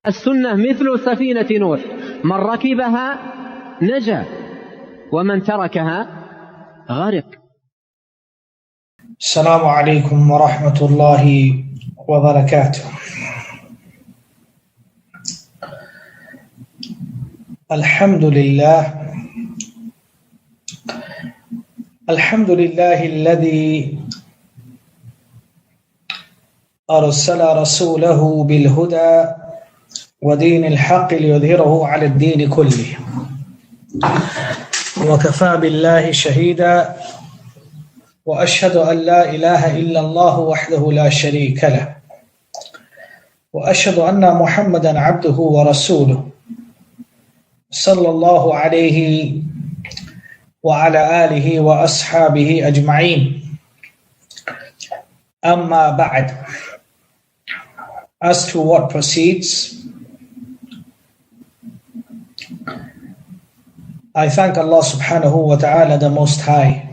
السنة مثل سفينة نوح، من ركبها نجا ومن تركها غرق. السلام عليكم ورحمة الله وبركاته. الحمد لله الذي أرسل رسوله بالهدى ودين الحق ليظهره على الدين كله، وكفى بالله شهيدا، وأشهد أن لا إله إلا الله وحده لا شريك له، وأشهد أن محمدا عبده ورسوله صلى الله عليه وعلى آله وأصحابه أجمعين. أما بعد. As to what proceeds, I thank Allah subhanahu wa ta'ala, the Most High,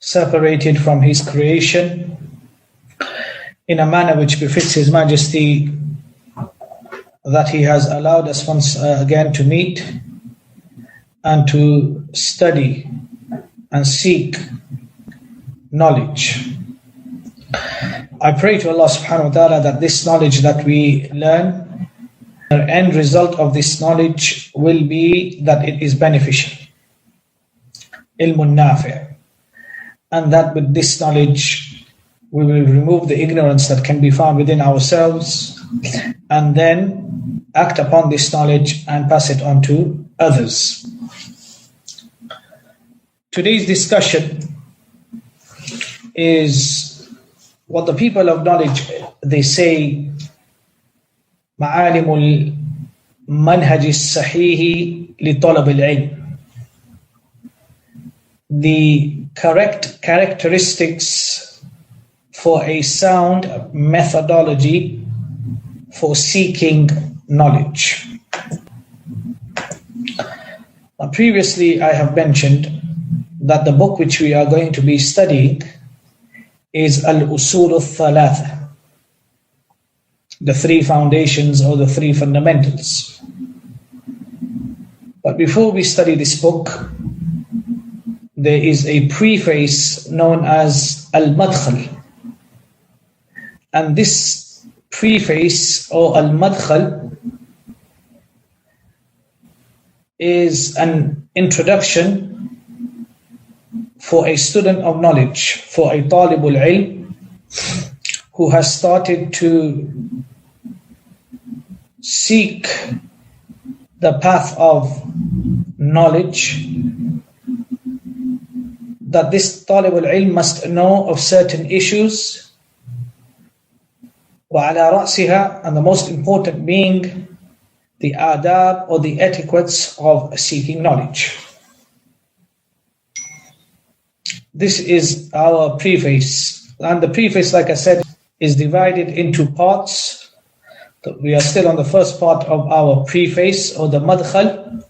separated from His creation in a manner which befits His Majesty, that He has allowed us once again to meet and to study and seek knowledge. I pray to Allah subhanahu wa ta'ala that this knowledge that we learn, the end result of this knowledge will be that it is beneficial, ilmun nafi', and that with this knowledge we will remove the ignorance that can be found within ourselves, and then act upon this knowledge and pass it on to others. Today's discussion is what the people of knowledge, they say, ma'alimul manhajis sahihi li talab al-ilm, the correct characteristics for a sound methodology for seeking knowledge. Now, previously I have mentioned that the book which we are going to be studying is al-Usul al-Thalathah, the three foundations or the three fundamentals. But before we study this book, there is a preface known as al-Madkhal. And this preface or al-Madkhal is an introduction for a student of knowledge, for a talibul ilm who has started to seek the path of knowledge, that this talibul ilm must know of certain issues, وعلى رأسها, and the most important being the adab or the etiquettes of seeking knowledge. This is our preface, and the preface, like I said, is divided into parts. We are still on the first part of our preface or the madkhal,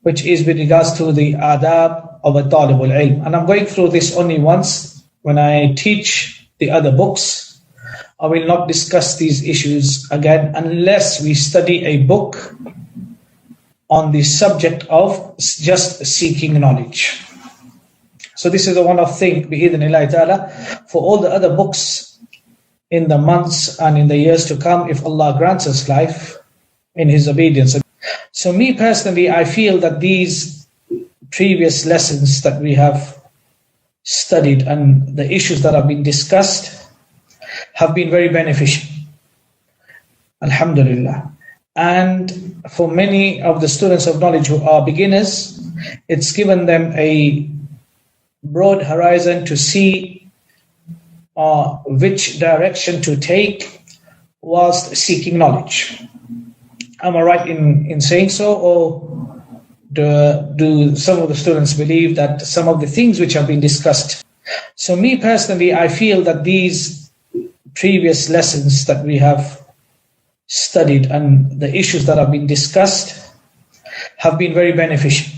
which is with regards to the adab of a talibul ilm. And I'm going through this only once. When I teach the other books, I will not discuss these issues again unless we study a book on the subject of just seeking knowledge. So this is a one-off thing, bi-idhnillahi ta'ala, for all the other books in the months and in the years to come, if Allah grants us life in His obedience. So me personally, I feel that these previous lessons that we have studied and the issues that have been discussed have been very beneficial. Alhamdulillah. And for many of the students of knowledge who are beginners, it's given them a broad horizon to see which direction to take whilst seeking knowledge. Am I right in saying so, or do some of the students believe that some of the things which have been discussed? So me personally, I feel that these previous lessons that we have studied and the issues that have been discussed have been very beneficial.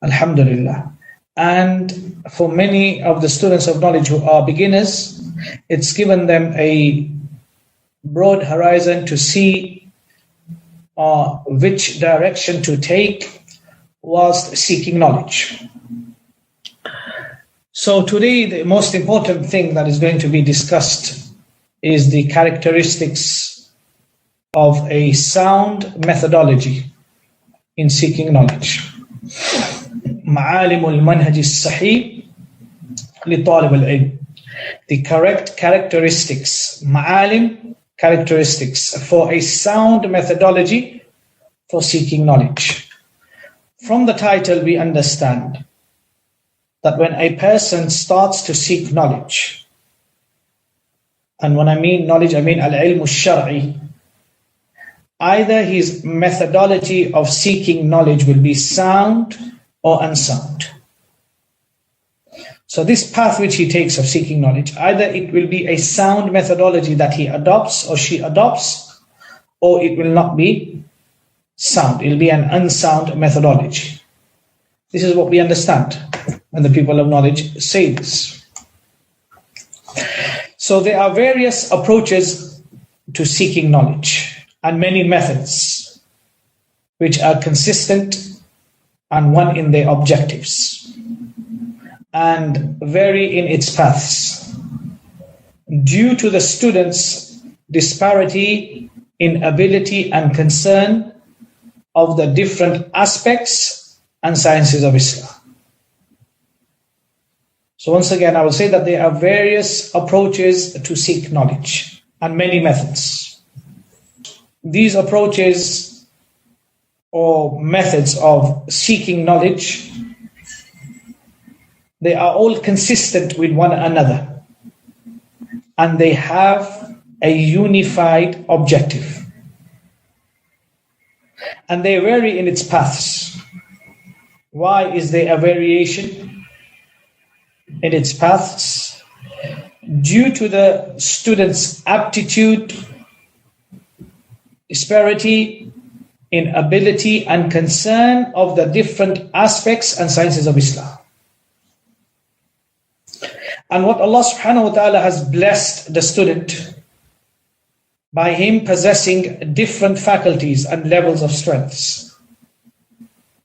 Alhamdulillah. And for many of the students of knowledge who are beginners, it's given them a broad horizon to see which direction to take whilst seeking knowledge. So today the most important thing that is going to be discussed is the characteristics of a sound methodology in seeking knowledge. معالم المنهج الصحيح لطالب العلم. The correct characteristics, معالم, characteristics for a sound methodology for seeking knowledge. From the title we understand that when a person starts to seek knowledge, and when I mean knowledge, I mean al-ilm al-shar'i, either his methodology of seeking knowledge will be sound or unsound. So this path which he takes of seeking knowledge, either it will be a sound methodology that he adopts or she adopts, or it will not be sound. It will be an unsound methodology. This is what we understand when the people of knowledge say this. So there are various approaches to seeking knowledge and many methods which are consistent and one in their objectives and vary in its paths due to the students' disparity in ability and concern of the different aspects and sciences of Islam. So once again, I will say that there are various approaches to seek knowledge and many methods. These approaches or methods of seeking knowledge, they are all consistent with one another and they have a unified objective. And they vary in its paths. Why is there a variation in its paths? Due to the student's aptitude, disparity in ability and concern of the different aspects and sciences of Islam. And what Allah subhanahu wa ta'ala has blessed the student by him possessing different faculties and levels of strengths.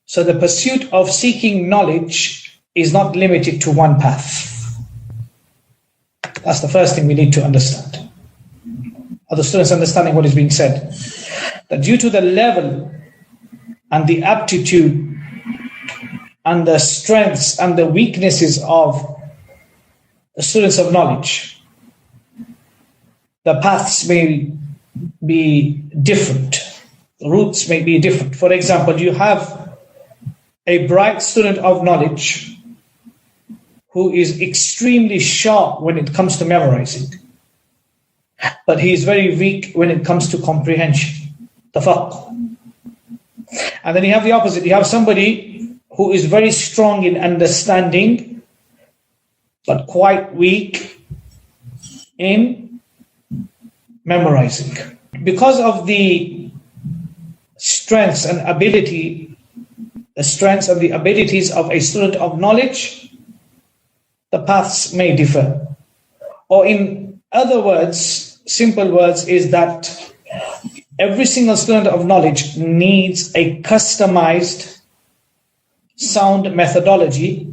So the pursuit of seeking knowledge is not limited to one path. That's the first thing we need to understand. Are the students understanding what is being said? That due to the level and the aptitude and the strengths and the weaknesses of the students of knowledge, the paths may be different, the routes may be different. For example, you have a bright student of knowledge who is extremely sharp when it comes to memorizing, but he is very weak when it comes to comprehension, tafaqquh. And then you have the opposite. You have somebody who is very strong in understanding, but quite weak in memorizing. Because of the strengths and ability, the strengths and the abilities of a student of knowledge, the paths may differ. Or in other words, simple words, is that every single student of knowledge needs a customized sound methodology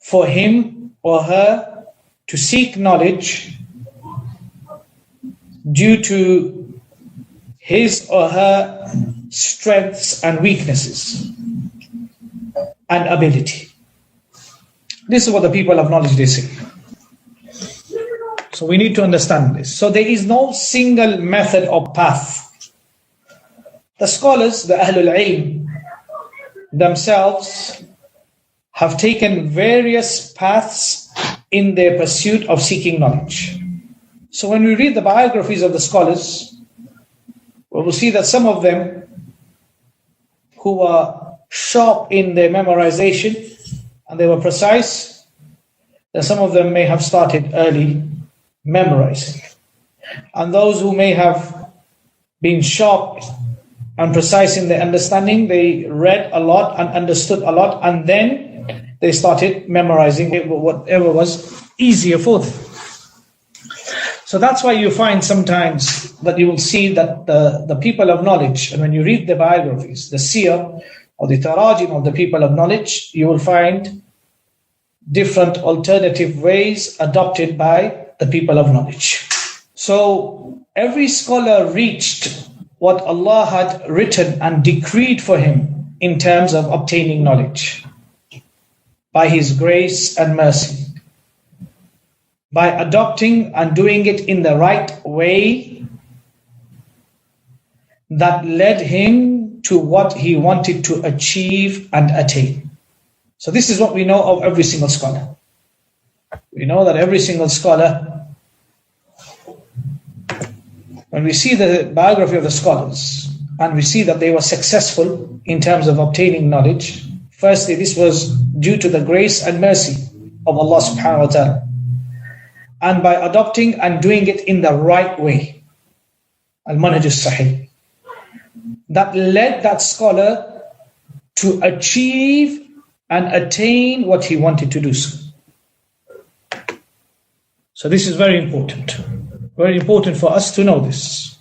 for him or her to seek knowledge due to his or her strengths and weaknesses and ability. This is what the people of knowledge, they say. So we need to understand this. So there is no single method or path. The scholars, the Ahlul Ilm, themselves have taken various paths in their pursuit of seeking knowledge. So when we read the biographies of the scholars, we will see that some of them who were sharp in their memorization and they were precise, then some of them may have started early memorizing. And those who may have been sharp and precise in their understanding, they read a lot and understood a lot, and then they started memorizing whatever was easier for them. So that's why you find sometimes that you will see that the people of knowledge, and when you read the biographies, the seer or the tarajim of the people of knowledge, you will find different alternative ways adopted by the people of knowledge. So every scholar reached what Allah had written and decreed for him in terms of obtaining knowledge by His grace and mercy, by adopting and doing it in the right way that led him to what he wanted to achieve and attain. So this is what we know of every single scholar. We know that every single scholar, when we see the biography of the scholars and we see that they were successful in terms of obtaining knowledge, firstly, this was due to the grace and mercy of Allah subhanahu wa ta'ala, and by adopting and doing it in the right way, al-manhaj as-sahih, that led that scholar to achieve and attain what he wanted to do. So this is very important for us to know this.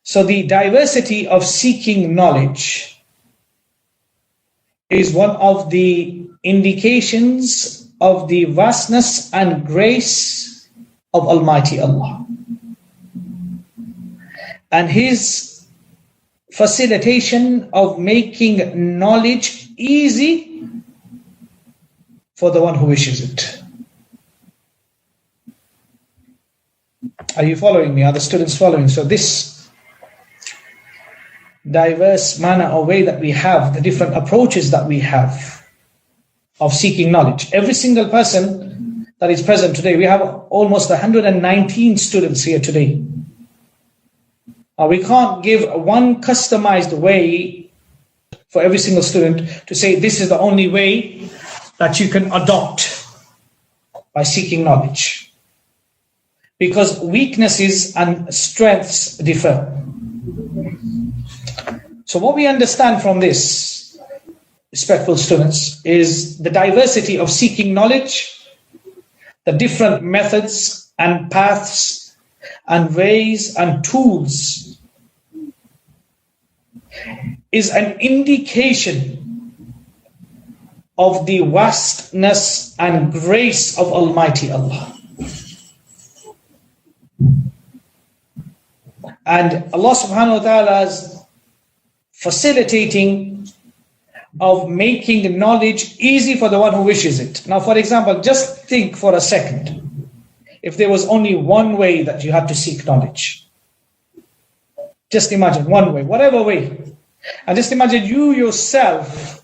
So the diversity of seeking knowledge is one of the indications of the vastness and grace of Almighty Allah, and His facilitation of making knowledge easy for the one who wishes it. Are you following me? Are the students following? So this diverse manner or way that we have, the different approaches that we have of seeking knowledge. Every single person that is present today, we have almost 119 students here today. We can't give one customized way for every single student to say this is the only way that you can adopt by seeking knowledge, because weaknesses and strengths differ. So what we understand from this, respectful students, is the diversity of seeking knowledge, the different methods and paths and ways and tools, is an indication of the vastness and grace of Almighty Allah. And Allah subhanahu wa ta'ala's facilitating of making knowledge easy for the one who wishes it. Now, for example, just think for a second, if there was only one way that you had to seek knowledge. Just imagine one way, whatever way. And just imagine you yourself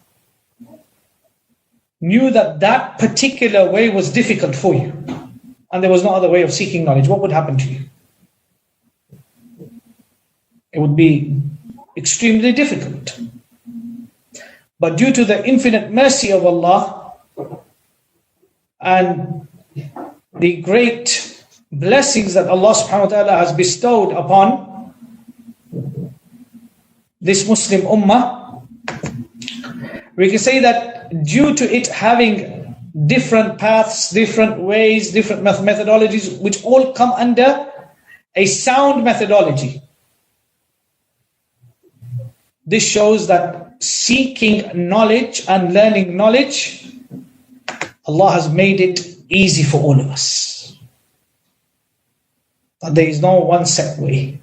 knew that that particular way was difficult for you, and there was no other way of seeking knowledge. What would happen to you? It would be extremely difficult. But due to the infinite mercy of Allah and the great blessings that Allah subhanahu wa ta'ala has bestowed upon this Muslim ummah, we can say that due to it having different paths, different ways, different methodologies, which all come under a sound methodology, this shows that seeking knowledge and learning knowledge, Allah has made it easy for all of us. But there is no one set way.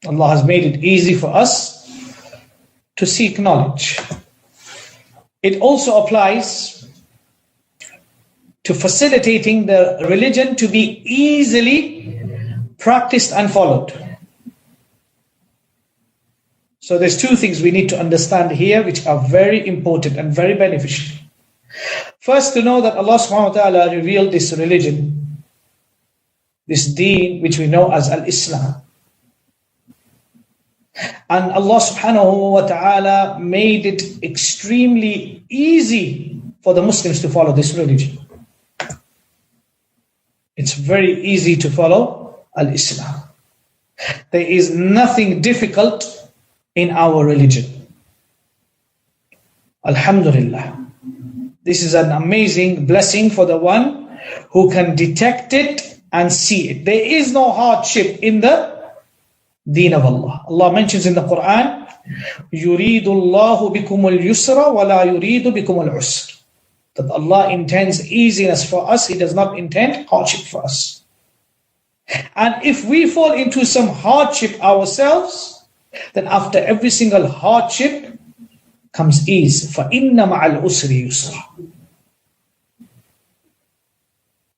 Allah has made it easy for us to seek knowledge. It also applies to facilitating the religion to be easily practiced and followed. So there's two things we need to understand here which are very important and very beneficial. First, to know that Allah subhanahu wa ta'ala revealed this religion, this deen which we know as al-Isla. And Allah subhanahu wa ta'ala made it extremely easy for the Muslims to follow this religion. It's very easy to follow al-Isla. There is nothing difficult in our religion. Alhamdulillah. This is an amazing blessing for the one who can detect it and see it. There is no hardship in the deen of Allah. Allah mentions in the Quran, يُرِيدُ اللَّهُ بِكُمُ الْيُسْرَ وَلَا يُرِيدُ بِكُمُ الْعُسْرَ. That Allah intends easiness for us, He does not intend hardship for us. And if we fall into some hardship ourselves, then after every single hardship comes ease. فَإِنَّ مَعَ الْأُسْرِ يُسْرًا.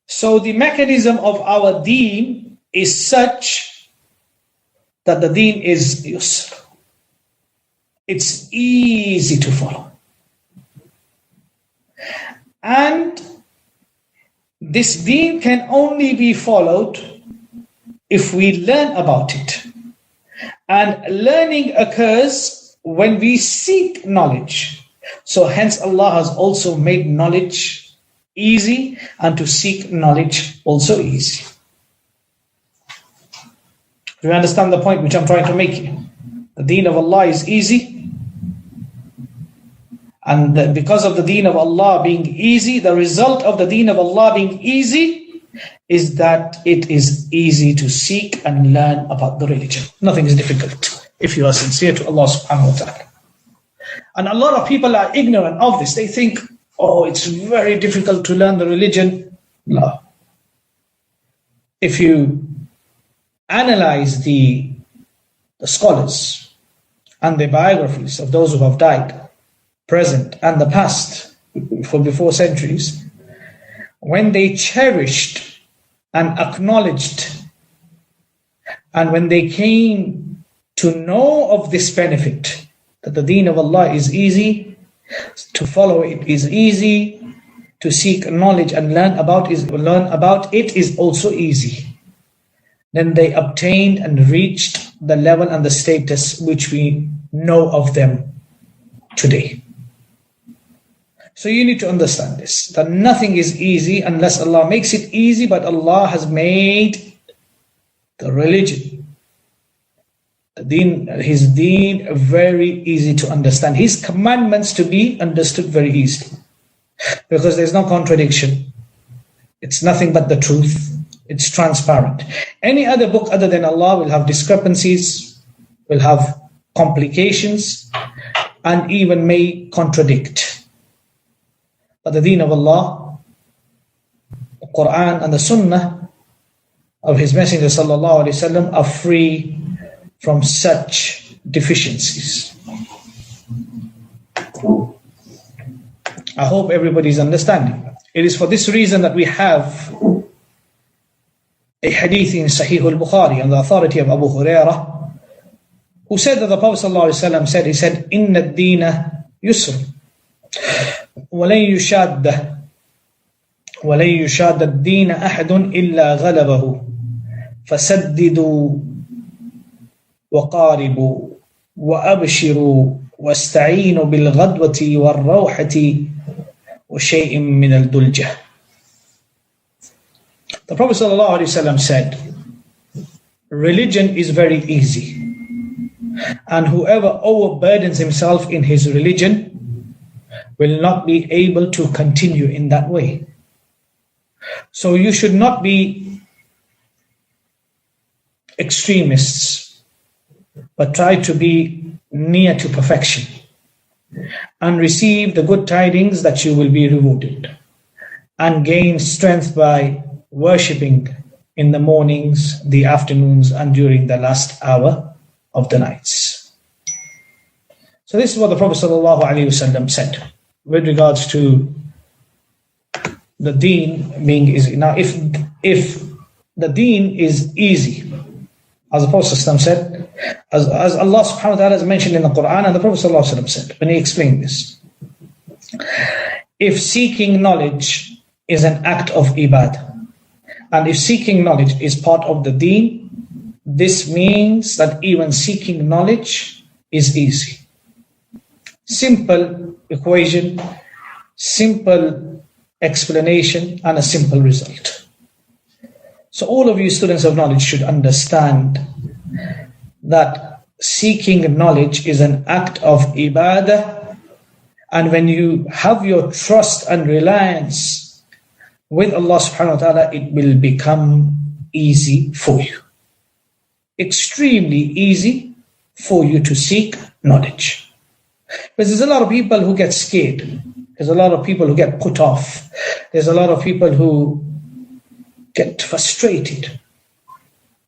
So the mechanism of our deen is such that the deen is yusr. It's easy to follow. And this deen can only be followed if we learn about it. And learning occurs when we seek knowledge. So hence Allah has also made knowledge easy, and to seek knowledge also easy. Do you understand the point which I'm trying to make here? The deen of Allah is easy, and because of the deen of Allah being easy, the result of the deen of Allah being easy is that it is easy to seek and learn about the religion. Nothing is difficult if you are sincere to Allah subhanahu wa ta'ala. And a lot of people are ignorant of this. They think, oh, it's very difficult to learn the religion. No. If you analyze the scholars and the biographies of those who have died, present and the past, for before centuries, when they cherished and acknowledged, and when they came to know of this benefit, that the deen of Allah is easy, to follow it is easy, to seek knowledge and learn about it is also easy, then they obtained and reached the level and the status which we know of them today. So you need to understand this, that nothing is easy unless Allah makes it easy, but Allah has made the religion, His deen, very easy to understand. His commandments to be understood very easily. Because there's no contradiction. It's nothing but the truth. It's transparent. Any other book other than Allah will have discrepancies, will have complications, and even may contradict. But the deen of Allah, the Quran and the Sunnah of His Messenger sallallahu alaihi wasallam are free from such deficiencies. I hope everybody is understanding. It is for this reason that we have a hadith in Sahih al-Bukhari on the authority of Abu Hurairah, who said that the Prophet ﷺ said, he said, "Inna ad-deena yusr, وَلَنْ يُشَادَ الدِّينَ أَحَدٌ إِلَّا غَلَبَهُ فَسَدِّدُوا وَقَارِبُوا وَأَبْشِرُوا وَاسْتَعِينُوا بِالْغَدْوَةِ وَالرَّوْحَةِ وَشَيْءٍ مِّنَ الْدُلْجَةِ." The Prophet ﷺ said, religion is very easy, and whoever overburdens himself in his religion will not be able to continue in that way. So you should not be extremists, but try to be near to perfection and receive the good tidings that you will be rewarded, and gain strength by worshipping in the mornings, the afternoons, and during the last hour of the nights. So this is what the Prophet ﷺ said with regards to the deen being easy. Now, if the deen is easy, as the Prophet ﷺ said, as Allah subhanahu wa ta'ala has mentioned in the Quran, and the Prophet ﷺ said when he explained this, if seeking knowledge is an act of ibad, and if seeking knowledge is part of the deen, this means that even seeking knowledge is easy. Simple equation, simple explanation, and a simple result. So all of you students of knowledge should understand that seeking knowledge is an act of ibadah, and when you have your trust and reliance with Allah subhanahu wa ta'ala, it will become easy for you. Extremely easy for you to seek knowledge. Because there's a lot of people who get scared. There's a lot of people who get put off. There's a lot of people who get frustrated.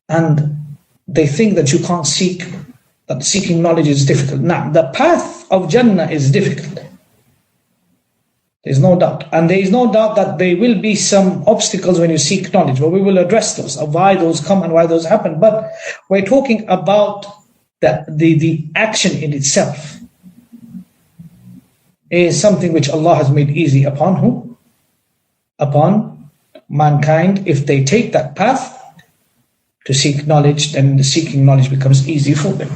And they think that you can't seek, that seeking knowledge is difficult. Now, the path of Jannah is difficult. There's no doubt. And there is no doubt that there will be some obstacles when you seek knowledge, but we will address those, of why those come and why those happen. But we're talking about the action in itself is something which Allah has made easy upon who? Upon mankind. If they take that path to seek knowledge, then the seeking knowledge becomes easy for them.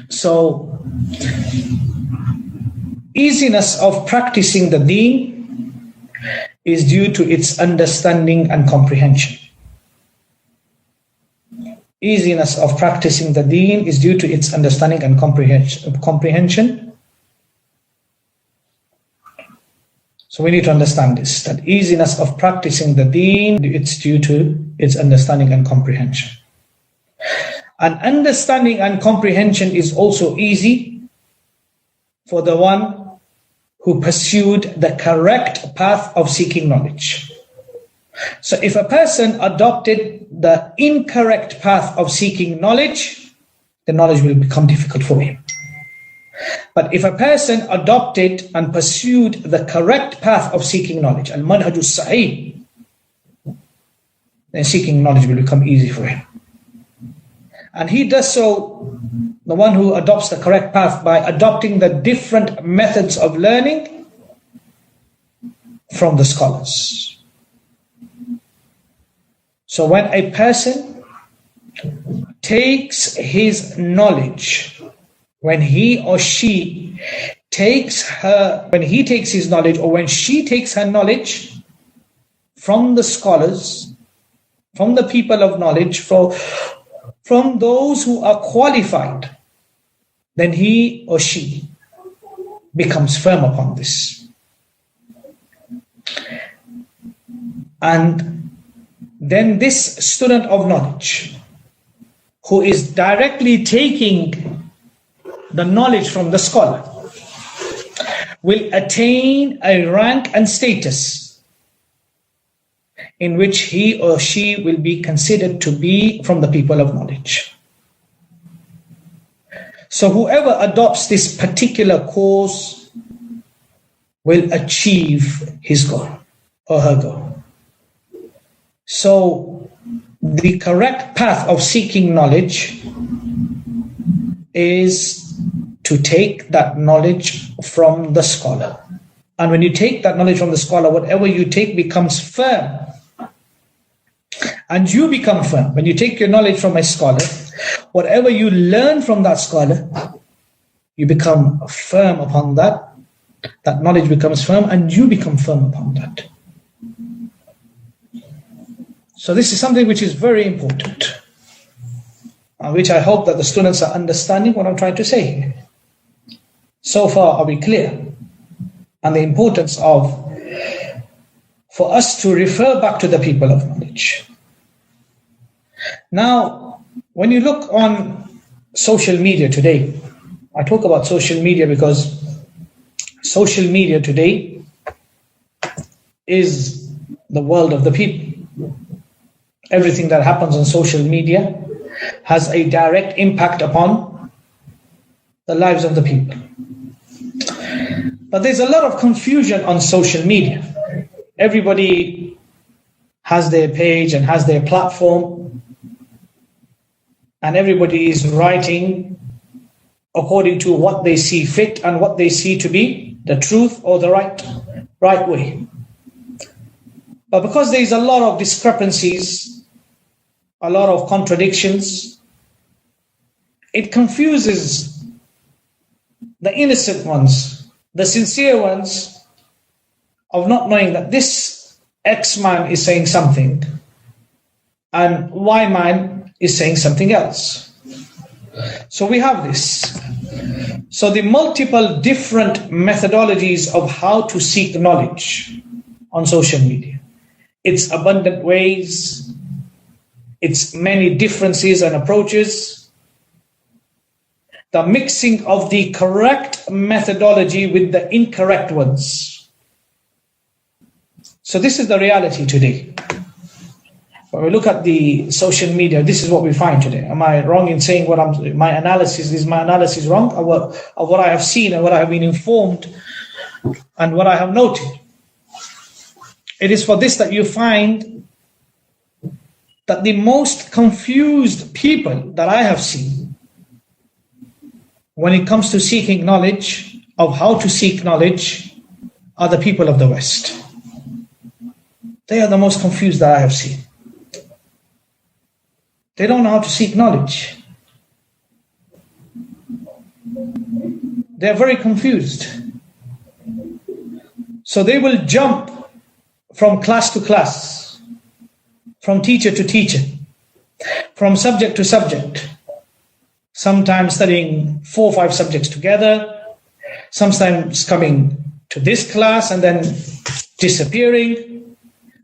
So, easiness of practicing the deen is due to its understanding and comprehension. Easiness of practicing the deen is due to its understanding and comprehension. So we need to understand this, that easiness of practicing the deen, it's due to its understanding and comprehension. And understanding and comprehension is also easy for the one who pursued the correct path of seeking knowledge. So if a person adopted the incorrect path of seeking knowledge, the knowledge will become difficult for him. But if a person adopted and pursued the correct path of seeking knowledge, al-manhajus sahih, then seeking knowledge will become easy for him. And he does so, the one who adopts the correct path, by adopting the different methods of learning from the scholars. So when a person takes his knowledge, when he or she takes his knowledge, or when she takes her knowledge from the scholars, from the people of knowledge, from those who are qualified, then he or she becomes firm upon this. And then this student of knowledge, who is directly taking the knowledge from the scholar, will attain a rank and status in which he or she will be considered to be from the people of knowledge. So whoever adopts this particular course will achieve his goal or her goal. So the correct path of seeking knowledge is to take that knowledge from the scholar. And when you take that knowledge from the scholar, whatever you take becomes firm. And you become firm. When you take your knowledge from a scholar, whatever you learn from that scholar, you become firm upon that. That knowledge becomes firm and you become firm upon that. So this is something which is very important, which I hope that the students are understanding what I'm trying to say here. So far, are we clear? And the importance for us to refer back to the people of knowledge. Now, when you look on social media today, I talk about social media because social media today is the world of the people. Everything that happens on social media has a direct impact upon the lives of the people. But there's a lot of confusion on social media. Everybody has their page and has their platform, and everybody is writing according to what they see fit and what they see to be the truth or the right way. But because there is a lot of discrepancies, a lot of contradictions, it confuses the innocent ones, the sincere ones, of not knowing that this X man is saying something and Y man is saying something else. So we have this. So the multiple different methodologies of how to seek knowledge on social media, its abundant ways, its many differences and approaches, the mixing of the correct methodology with the incorrect ones. So this is the reality today. When we look at the social media, this is what we find today. Am I wrong in saying my analysis wrong of what I have seen and what I have been informed and what I have noted? It is for this that you find that the most confused people that I have seen when it comes to seeking knowledge, of how to seek knowledge, are the people of the West. They are the most confused that I have seen. They don't know how to seek knowledge. They're very confused. So they will jump from class to class, from teacher to teacher, from subject to subject, sometimes studying 4 or 5 subjects together, sometimes coming to this class and then disappearing,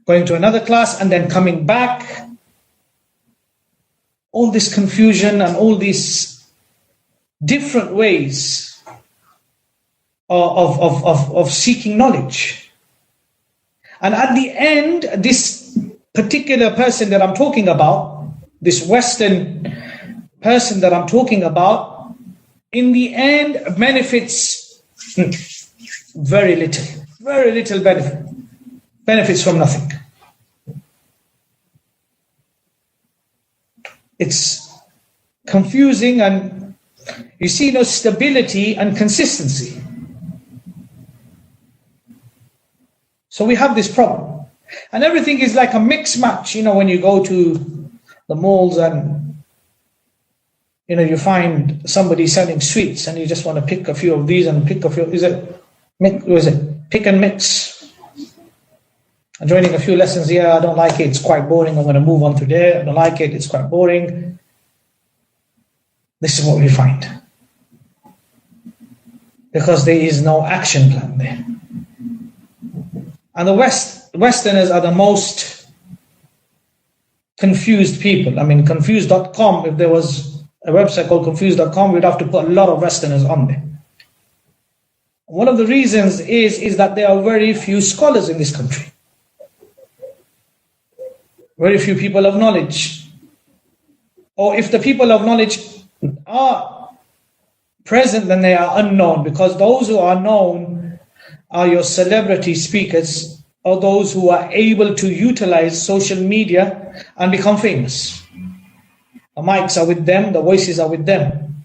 going to another class and then coming back. All this confusion and all these different ways of seeking knowledge. And at the end, this particular person that I'm talking about, this Western person that I'm talking about, in the end benefits very little benefits from nothing. It's confusing, and you see no stability and consistency. So we have this problem. And everything is like a mix match, when you go to the malls and, you find somebody selling sweets and you just want to pick a few of these and pick a few, pick and mix. I'm joining a few lessons here, I don't like it, it's quite boring, I'm going to move on to there, I don't like it, it's quite boring. This is what we find. Because there is no action plan there. And the Westerners are the most confused people. I mean, confused.com, if there was a website called confused.com, we'd have to put a lot of Westerners on there. One of the reasons is that there are very few scholars in this country. Very few people of knowledge. Or if the people of knowledge are present, then they are unknown, because those who are known are your celebrity speakers, or those who are able to utilize social media and become famous. The mics are with them, the voices are with them.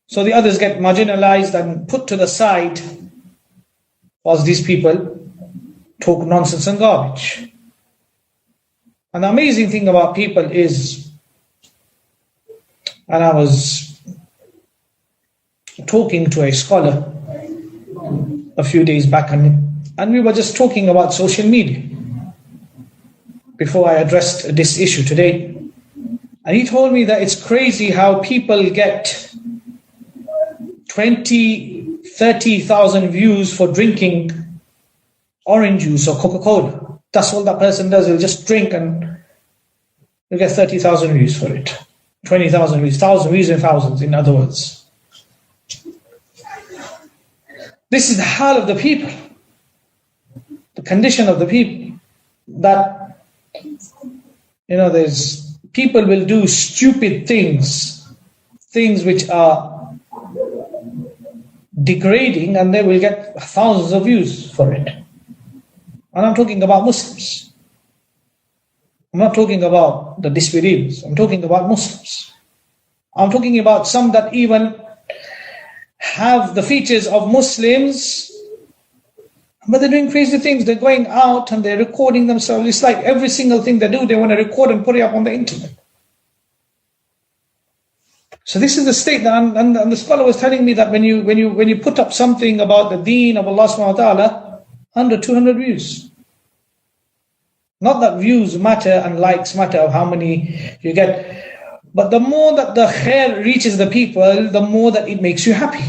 So the others get marginalized and put to the side whilst these people talk nonsense and garbage. And the amazing thing about people is, and I was talking to a scholar a few days back, and we were just talking about social media before I addressed this issue today. And he told me that it's crazy how people get 20, 30,000 views for drinking orange juice or Coca-Cola. That's all that person does. He'll just drink and he'll get 30,000 views for it. 20,000 views, 1,000 views and thousands, in other words. This is the hal of the people, the condition of the people. That, there's people will do stupid things which are degrading, and they will get thousands of views for it. And I'm talking about Muslims. I'm not talking about the disbelievers. I'm talking about Muslims. I'm talking about some that even have the features of Muslims, but they're doing crazy things. They're going out and they're recording themselves. It's like every single thing they do, they want to record and put it up on the internet. So this is the state that, and the scholar was telling me that when you put up something about the deen of Allah subhanahu wa ta'ala, 100, 200 views. Not that views matter and likes matter of how many you get. But the more that the khair reaches the people, the more that it makes you happy.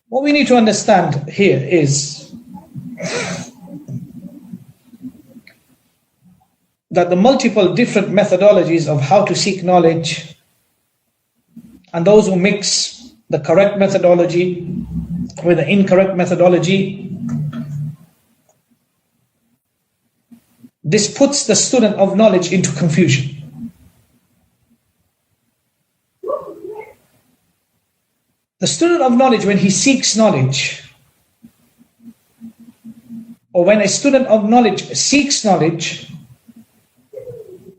What we need to understand here is that the multiple different methodologies of how to seek knowledge, and those who mix the correct methodology with the incorrect methodology, this puts the student of knowledge into confusion. The student of knowledge, when he seeks knowledge, or when a student of knowledge seeks knowledge,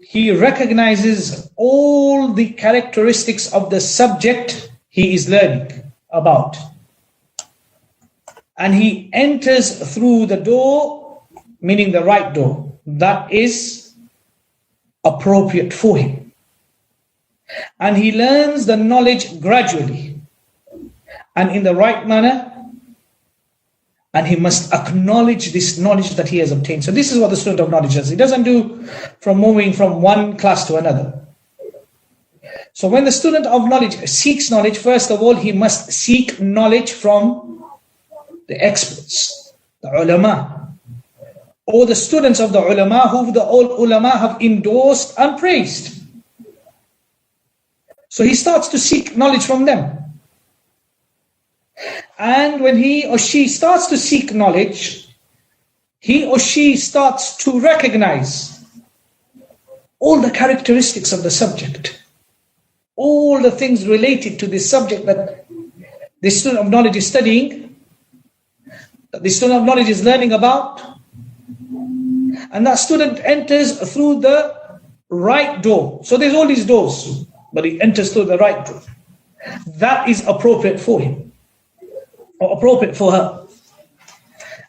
he recognizes all the characteristics of the subject he is learning about. And he enters through the door, meaning the right door, that is appropriate for him. And he learns the knowledge gradually and in the right manner, and he must acknowledge this knowledge that he has obtained. So this is what the student of knowledge does. He doesn't do from moving from one class to another. So when the student of knowledge seeks knowledge, first of all, he must seek knowledge from the experts, the ulama, or the students of the ulama, who the ulama have endorsed and praised. So he starts to seek knowledge from them. And when he or she starts to seek knowledge, he or she starts to recognize all the characteristics of the subject, all the things related to this subject that the student of knowledge is studying, that the student of knowledge is learning about, and that student enters through the right door. So there's all these doors, but he enters through the right door. That is appropriate for him, or appropriate for her.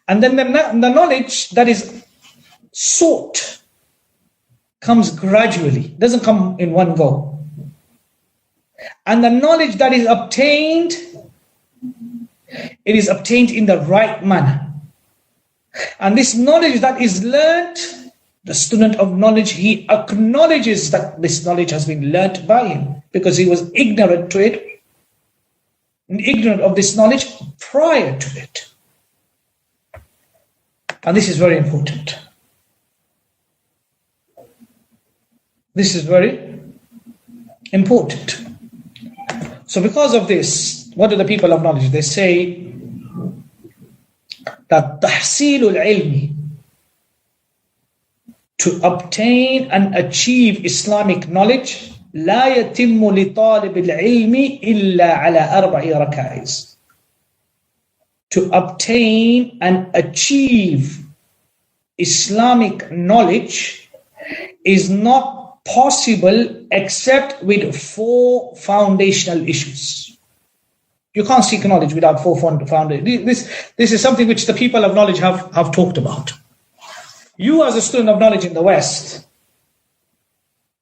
And then the knowledge that is sought comes gradually, doesn't come in one go. And the knowledge that is obtained, it is obtained in the right manner. And this knowledge that is learnt, the student of knowledge, he acknowledges that this knowledge has been learnt by him, because he was ignorant to it, and ignorant of this knowledge prior to it. And this is very important. This is very important. So because of this, what do the people of knowledge? They say that tahsilul ilmi, to obtain and achieve Islamic knowledge, لا يتم لطالب العلم إلا على 4 ركائز. To obtain and achieve Islamic knowledge is not possible except with 4 foundational issues. You can't seek knowledge without 4 foundations. This is something which the people of knowledge have talked about. You as a student of knowledge in the West,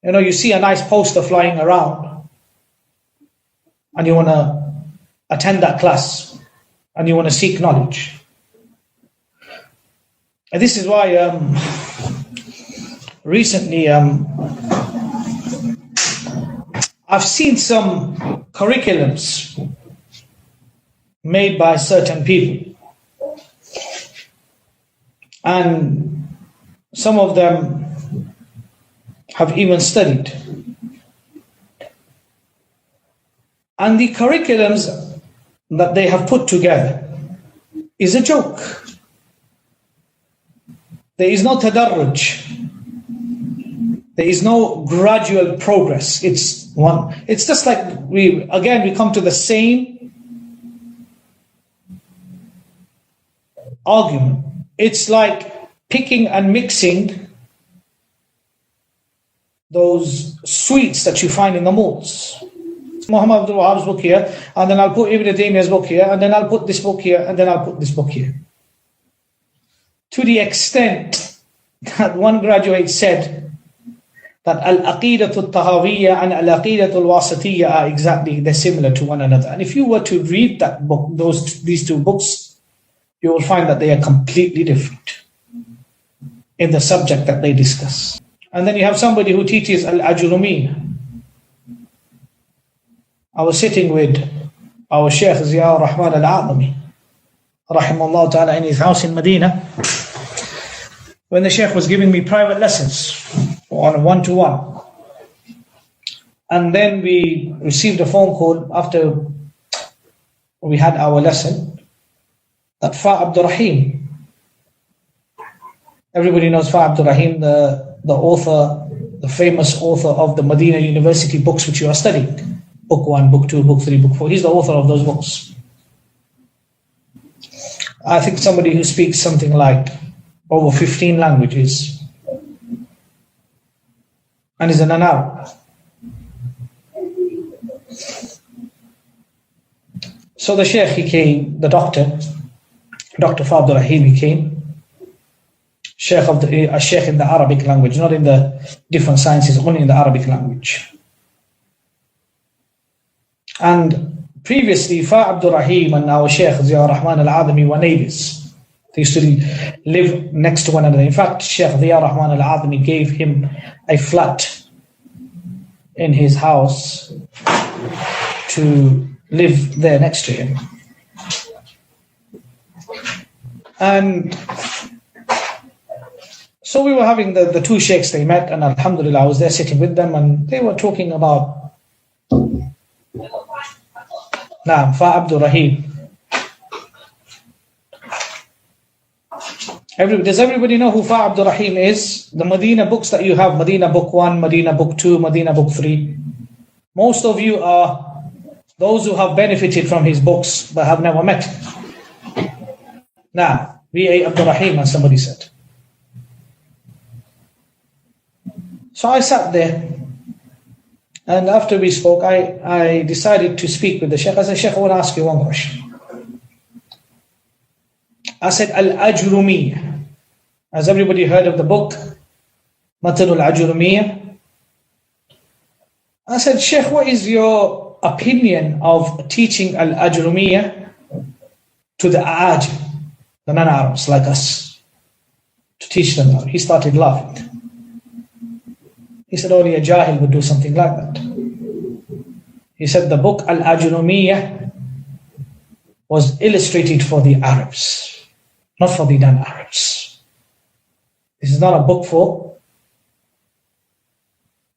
you see a nice poster flying around and you want to attend that class and you want to seek knowledge. And this is why recently I've seen some curriculums made by certain people, and some of them have even studied. And the curriculums that they have put together is a joke. There is no tadarruj. There is no gradual progress. It's just like we come to the same argument. It's like picking and mixing those sweets that you find in the malls. Muhammad Abdul Wahhab's book here, and then I'll put Ibn Taymiyyah's book here, and then I'll put this book here, and then I'll put this book here. To the extent that one graduate said that al-Aqidah al-Tahawiyya and al-Aqidah al-Wasatiyya are they're similar to one another. And if you were to read that book, these 2 books, you will find that they are completely different in the subject that they discuss. And then you have somebody who teaches al-Ajurumiyya. I was sitting with our Shaykh Zulfiker Ibra, rahimahullah ta'ala, in his house in Madinah, when the Shaykh was giving me private lessons on a one-to-one. And then we received a phone call after we had our lesson that Abdurrahim, everybody knows Abdurrahim, the author, the famous author of the Madinah University books which you are studying. Book 1, Book 2, Book 3, Book 4. He's the author of those books. I think somebody who speaks something like over 15 languages and is an Arab. So the Shaykh, he came, the Dr. Abdul Rahim, he came. A Shaykh in the Arabic language, not in the different sciences, only in the Arabic language. And previously, Abdul Rahim and our Shaykh Ziya Rahman al-Adami were neighbors. They used to live next to one another. In fact, Shaykh Ziya Rahman al-Adami gave him a flat in his house to live there next to him. And so we were having the two sheikhs, they met, and alhamdulillah, I was there sitting with them, and they were talking about Abdul Rahim. Does everybody know who Abdul Rahim is? The Madinah books that you have, Madinah Book 1, Madinah Book 2, Madinah Book 3. Most of you are those who have benefited from his books but have never met him. V.A. Abdul Rahim, as somebody said. So I sat there, and after we spoke, I decided to speak with the Shaykh. I said, Shaykh, I want to ask you one question. I said, Al-Ajurumiyya. Has everybody heard of the book, Mustalah Al-Ajurumiyya? I said, Shaykh, what is your opinion of teaching Al-Ajurumiyya to the A'ajim, the non-Arabs like us, to teach them? He started laughing. He said, only a Jahil would do something like that. He said, the book Al-Ajurumiyya was illustrated for the Arabs, not for the non-Arabs. This is not a book for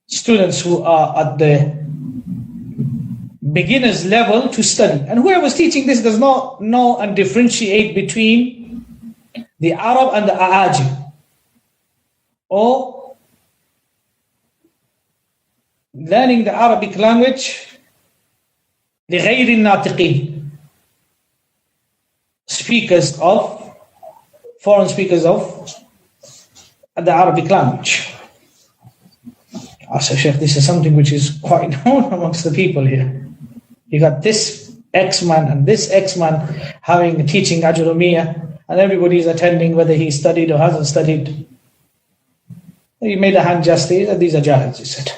students who are at the beginner's level to study. And whoever was teaching this does not know and differentiate between the Arab and the A'ajim, or learning the Arabic language لغير الناطقين, foreign speakers of the Arabic language. I said, Shaykh, this is something which is quite known amongst the people here. You got this X-man and this X-man teaching Ajurumiyya, and everybody is attending whether he studied or hasn't studied. He made a hand gesture, these are Jahils, he said.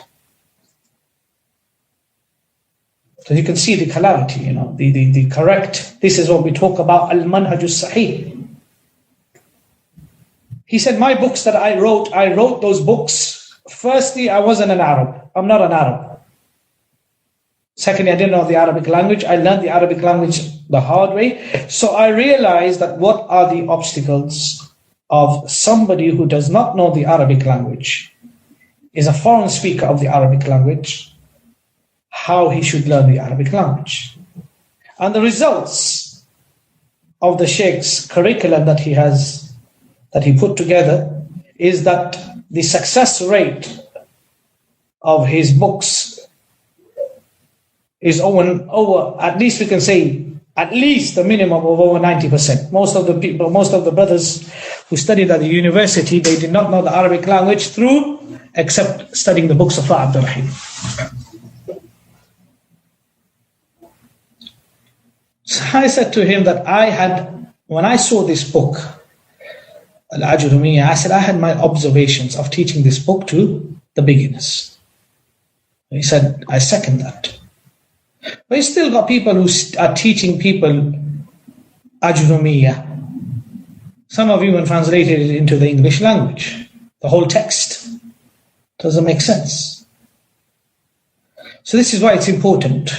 So you can see the calamity, the correct. This is what we talk about, al-manhaj as-sahih. He said, my books that I wrote those books. Firstly, I wasn't an Arab. I'm not an Arab. Secondly, I didn't know the Arabic language. I learned the Arabic language the hard way. So I realized that what are the obstacles of somebody who does not know the Arabic language, is a foreign speaker of the Arabic language, how he should learn the Arabic language. And the results of the Shaykh's curriculum that he put together is that the success rate of his books is over, at least we can say, at least a minimum of over 90%. Most of the brothers who studied at the university, they did not know the Arabic language except studying the books of Abdul Rahim. So I said to him that when I saw this book, Al-Ajurumiyya, I said, I had my observations of teaching this book to the beginners. He said, I second that. But you still got people who are teaching people Ajurumiyya. Some have even translated it into the English language, the whole text. Doesn't make sense. So this is why it's important.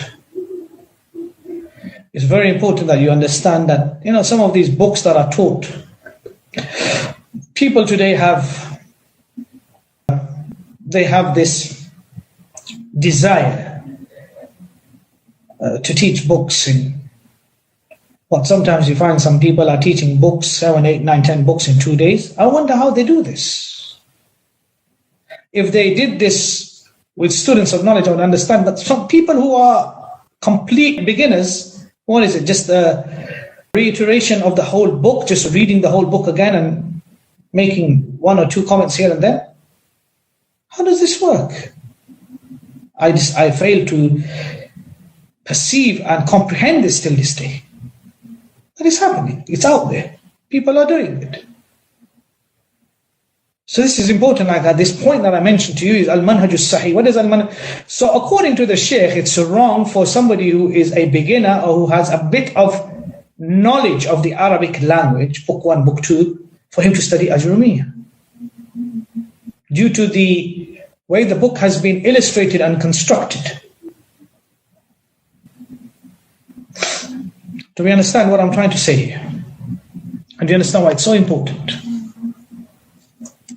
It's very important that you understand that, some of these books that are taught, people today have this desire to teach books sometimes you find some people are teaching books, 7, 8, 9, 10 books in 2 days. I wonder how they do this. If they did this with students of knowledge, I would understand. But some people who are complete beginners, what is it? Just a reiteration of the whole book, just reading the whole book again and making 1 or 2 comments here and there. How does this work? I fail to perceive and comprehend this till this day. That is happening. It's out there. People are doing it. So this is important. Like at this point that I mentioned to you is al-manhaj as-sahih. What is al-manhaj? So according to the Shaykh, it's wrong for somebody who is a beginner or who has a bit of knowledge of the Arabic language, book 1, book 2, for him to study Ajrumiyyah. Due to the way the book has been illustrated and constructed. Do we understand what I'm trying to say here? And do you understand why it's so important?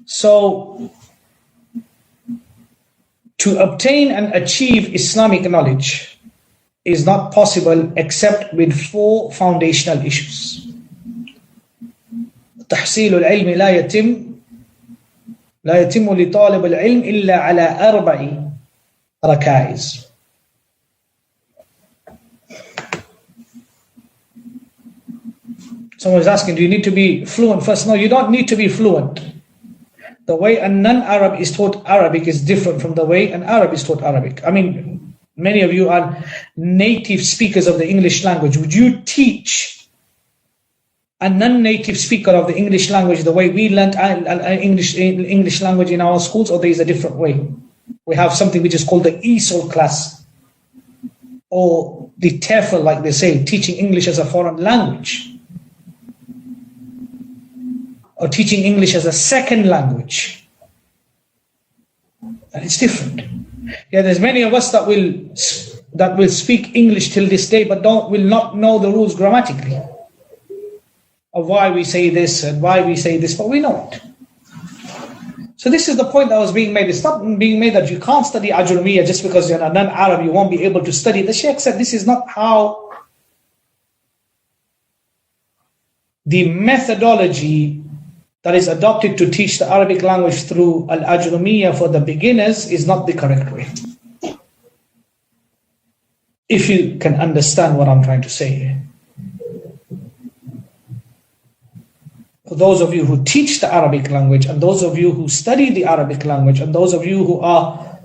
So, to obtain and achieve Islamic knowledge is not possible except with 4 foundational issues. تحصيل العلم لا يتم لطالب العلم إلا على 4 ركائز. Someone is asking, do you need to be fluent first? No, you don't need to be fluent. The way a non-Arab is taught Arabic is different from the way an Arab is taught Arabic. I mean, many of you are native speakers of the English language. Would you teach a non-native speaker of the English language the way we learned English language in our schools, or there is a different way? We have something which is called the ESOL class, or the TEFL, like they say, teaching English as a foreign language, or teaching English as a second language. And it's different. Yeah, there's many of us that will speak English till this day, but will not know the rules grammatically of why we say this and why we say this, but we know it. So this is the point that was being made. It's not being made that you can't study Ajrumiyyah just because you're a non-Arab, you won't be able to study. The Shaykh said this is not how the methodology that is adopted to teach the Arabic language through al-Ajrumiyyah for the beginners is not the correct way. If you can understand what I'm trying to say here. For those of you who teach the Arabic language, and those of you who study the Arabic language, and those of you who are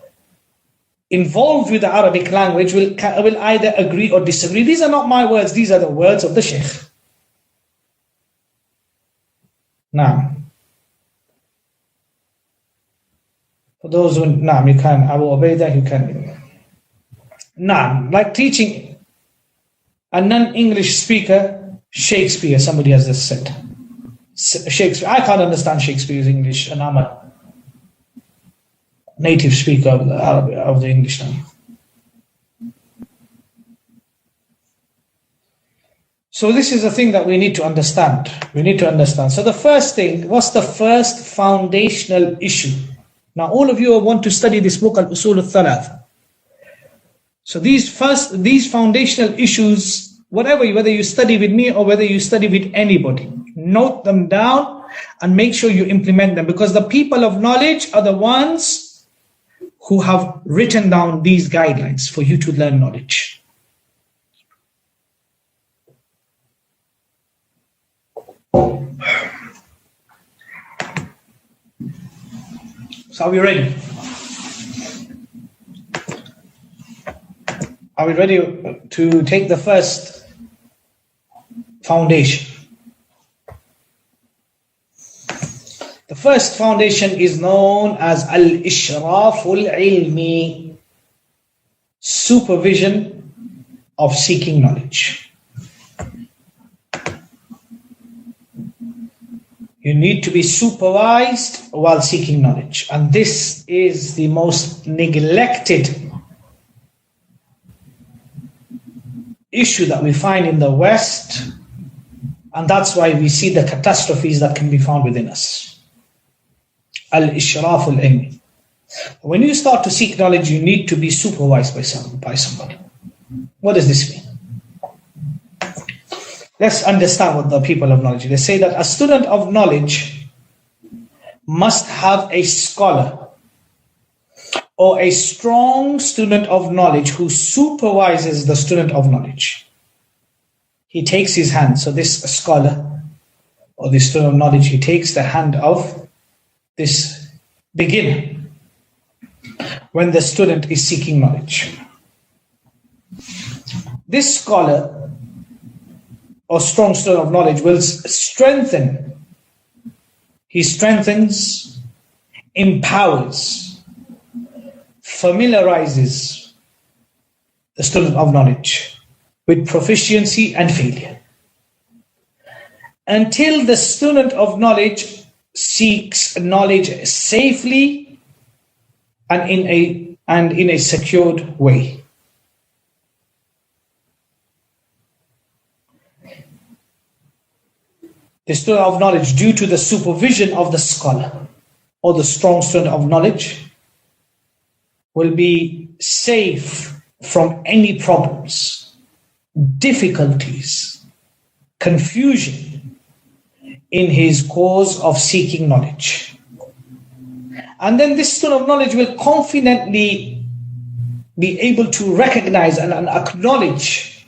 involved with the Arabic language will either agree or disagree. These are not my words, these are the words of the Shaykh. Now, for those who, you can, Abu Ubaidah, you can. Like teaching a non-English speaker Shakespeare, somebody has just said. Shakespeare, I can't understand Shakespeare's English, and I'm a native speaker of the English language. So this is the thing that we need to understand. We need to understand. So the first thing, what's the first foundational issue? Now all of you want to study this book, al-Usul al-Thalathah. So these foundational issues, whether you study with me or whether you study with anybody, note them down and make sure you implement them, because the people of knowledge are the ones who have written down these guidelines for you to learn knowledge. So are we ready? Are we ready to take the first foundation? The first foundation is known as al-Ishraf al-Ilmi, supervision of seeking knowledge. You need to be supervised while seeking knowledge. And this is the most neglected issue that we find in the West. And that's why we see the catastrophes that can be found within us. Al-Ishraf al-Ilmi. When you start to seek knowledge, you need to be supervised by somebody. What does this mean? Let's understand what the people of knowledge. They say that a student of knowledge must have a scholar or a strong student of knowledge who supervises the student of knowledge. He takes his hand. So this scholar or this student of knowledge, he takes the hand of this beginner when the student is seeking knowledge. This scholar or strong student of knowledge will strengthen. He strengthens, empowers, familiarizes the student of knowledge with proficiency and failure, until the student of knowledge seeks knowledge safely and in a secured way. The student of knowledge, due to the supervision of the scholar or the strong student of knowledge, will be safe from any problems, difficulties, confusion in his cause of seeking knowledge. And then this student of knowledge will confidently be able to recognize and acknowledge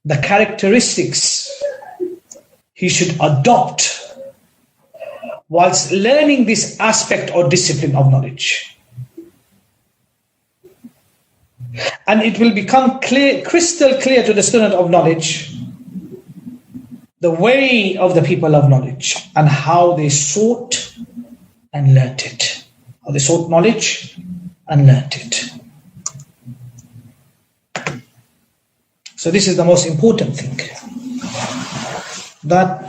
the characteristics he should adopt whilst learning this aspect or discipline of knowledge. And it will become clear, crystal clear to the student of knowledge, the way of the people of knowledge and how they sought and learnt it. How they sought knowledge and learnt it. So this is the most important thing. That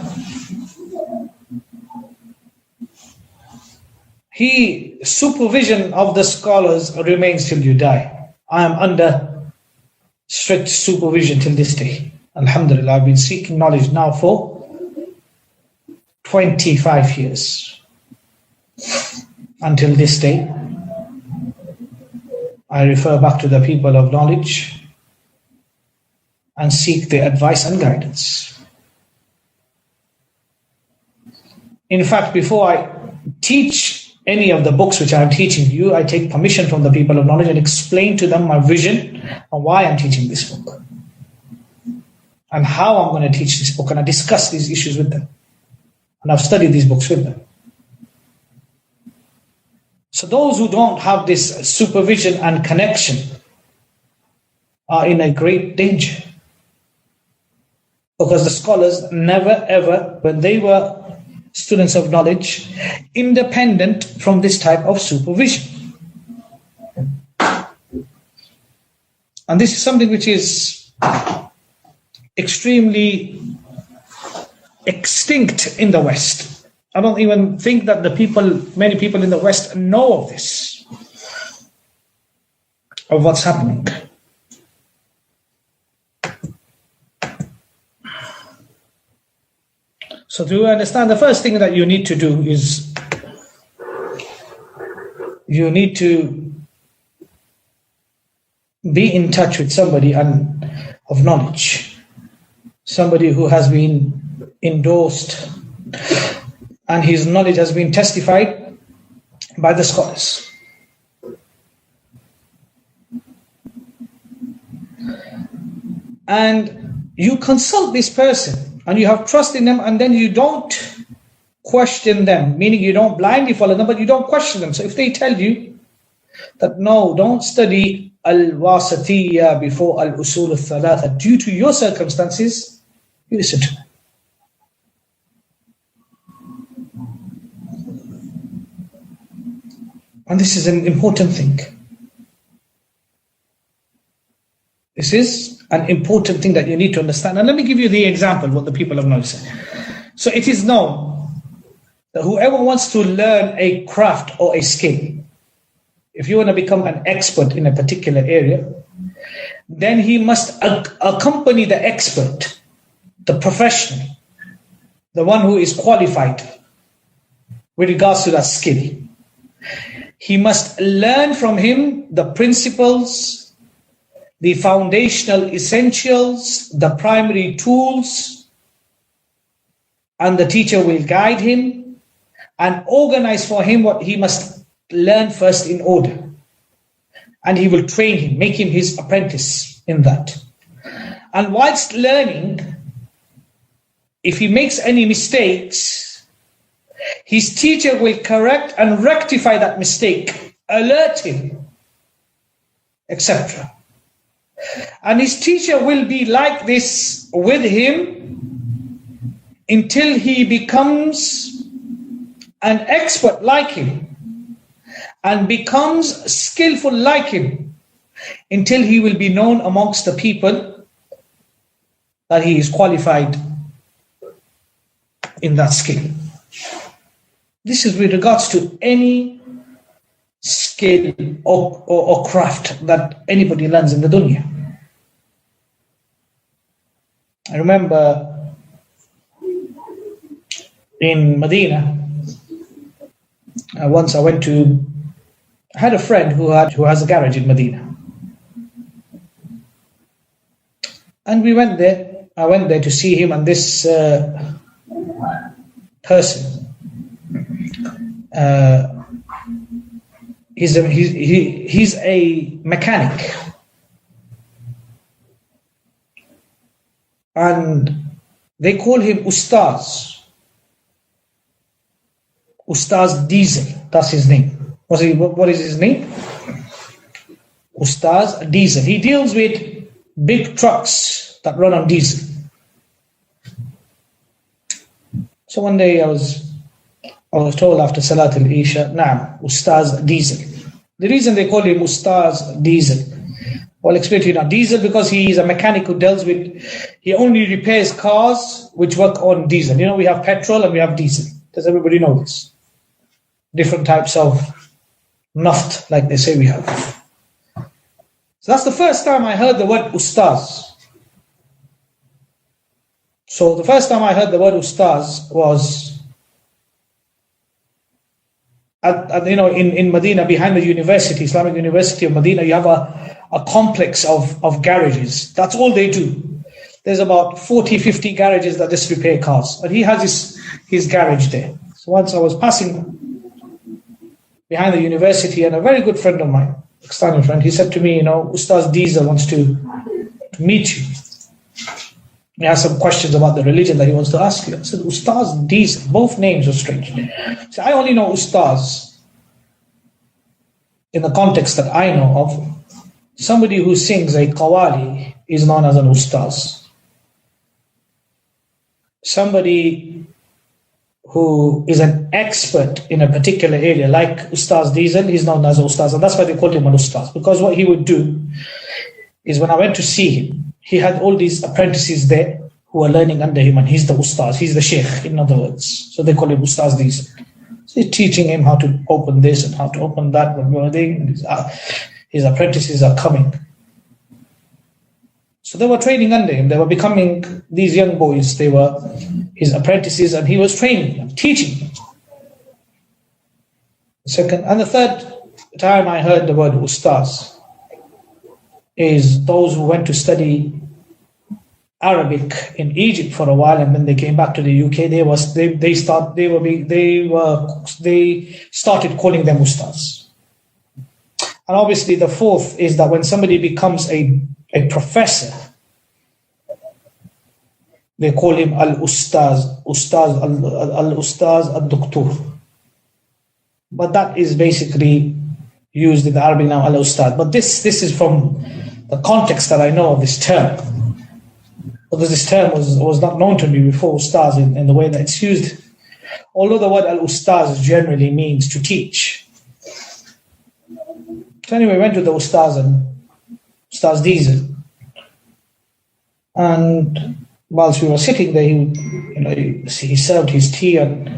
supervision of the scholars remains till you die. I am under strict supervision till this day. Alhamdulillah, I've been seeking knowledge now for 25 years. Until this day, I refer back to the people of knowledge and seek their advice and guidance. In fact, before I teach any of the books which I'm teaching you, I take permission from the people of knowledge and explain to them my vision and why I'm teaching this book and how I'm going to teach this book, and I discuss these issues with them. And I've studied these books with them. So those who don't have this supervision and connection are in a great danger. Because the scholars never ever, when they were students of knowledge, independent from this type of supervision. And this is something which is extremely extinct in the West. I don't even think that many people in the West know of this, of what's happening. So to understand, the first thing that you need to do is you need to be in touch with somebody of knowledge, somebody who has been endorsed and his knowledge has been testified by the scholars. And you consult this person and you have trust in them, and then you don't question them, meaning you don't blindly follow them, but you don't question them. So if they tell you that no, don't study al-Wasatiyya before al-Usul al-Thalatha due to your circumstances, you listen to them. And this is an important thing. This is an important thing that you need to understand. And let me give you the example, what the people of knowledge say. So it is known that whoever wants to learn a craft or a skill, if you want to become an expert in a particular area, then he must accompany the expert, the professional, the one who is qualified with regards to that skill. He must learn from him the principles, the foundational essentials, the primary tools, and the teacher will guide him and organize for him what he must learn first in order. And he will train him, make him his apprentice in that. And whilst learning, if he makes any mistakes, his teacher will correct and rectify that mistake, alert him, etc. And his teacher will be like this with him until he becomes an expert like him and becomes skillful like him, until he will be known amongst the people that he is qualified in that skill. This is with regards to any skill or craft that anybody learns in the dunya. I remember in Madinah, once I had a friend who has a garage in Madinah. And we went there. I went there to see him, and this person, he's a mechanic. And they call him Ustaz. Ustaz Diesel, that's his name. What is his name? Ustaz Diesel. He deals with big trucks that run on diesel. So one day I was told after Salat al-Isha, Naam, Ustaz Diesel. The reason they call him Ustaz Diesel, I'll explain to you now. Diesel, because he is a mechanic who he only repairs cars which work on diesel. You know, we have petrol and we have diesel. Does everybody know this? Different types of naft, like they say we have. So that's the first time I heard the word Ustaz. So the first time I heard the word Ustaz was in Madinah, behind the university, Islamic University of Madinah, you have a complex of garages. That's all they do. There's about 40, 50 garages that just repair cars. But he has his garage there. So once I was passing behind the university, and a very good friend of mine, external friend, he said to me, Ustaz Diesel wants to meet you. He has some questions about the religion that he wants to ask you. I said, Ustaz Diesel, both names are strange. So I only know Ustaz in the context that I know of. Somebody who sings a qawwali is known as an Ustaz. Somebody who is an expert in a particular area, like Ustaz Diesel, he's known as Ustaz, and that's why they called him an Ustaz. Because what he would do is, when I went to see him, he had all these apprentices there who were learning under him, and he's the Ustaz, he's the Shaykh, in other words. So they call him Ustaz Diesel. So he's teaching him how to open this and how to open that. His apprentices are coming. So they were training under him. They were becoming these young boys. They were his apprentices, and he was training them, teaching them. Second, and the third time I heard the word Ustaz is those who went to study Arabic in Egypt for a while, and then they came back to the UK. They started calling them Ustaz. And obviously the fourth is that when somebody becomes a professor, they call him al-Ustaz, al-Ustaz al-Doktor. But that is basically used in the Arabic now, al-Ustaz. But this is from the context that I know of this term. Because this term was not known to me before, Ustaz, in the way that it's used. Although the word al-Ustaz generally means to teach. So anyway, we went to the Ustaz and Ustaz Diesel. And whilst we were sitting there, he served his tea, and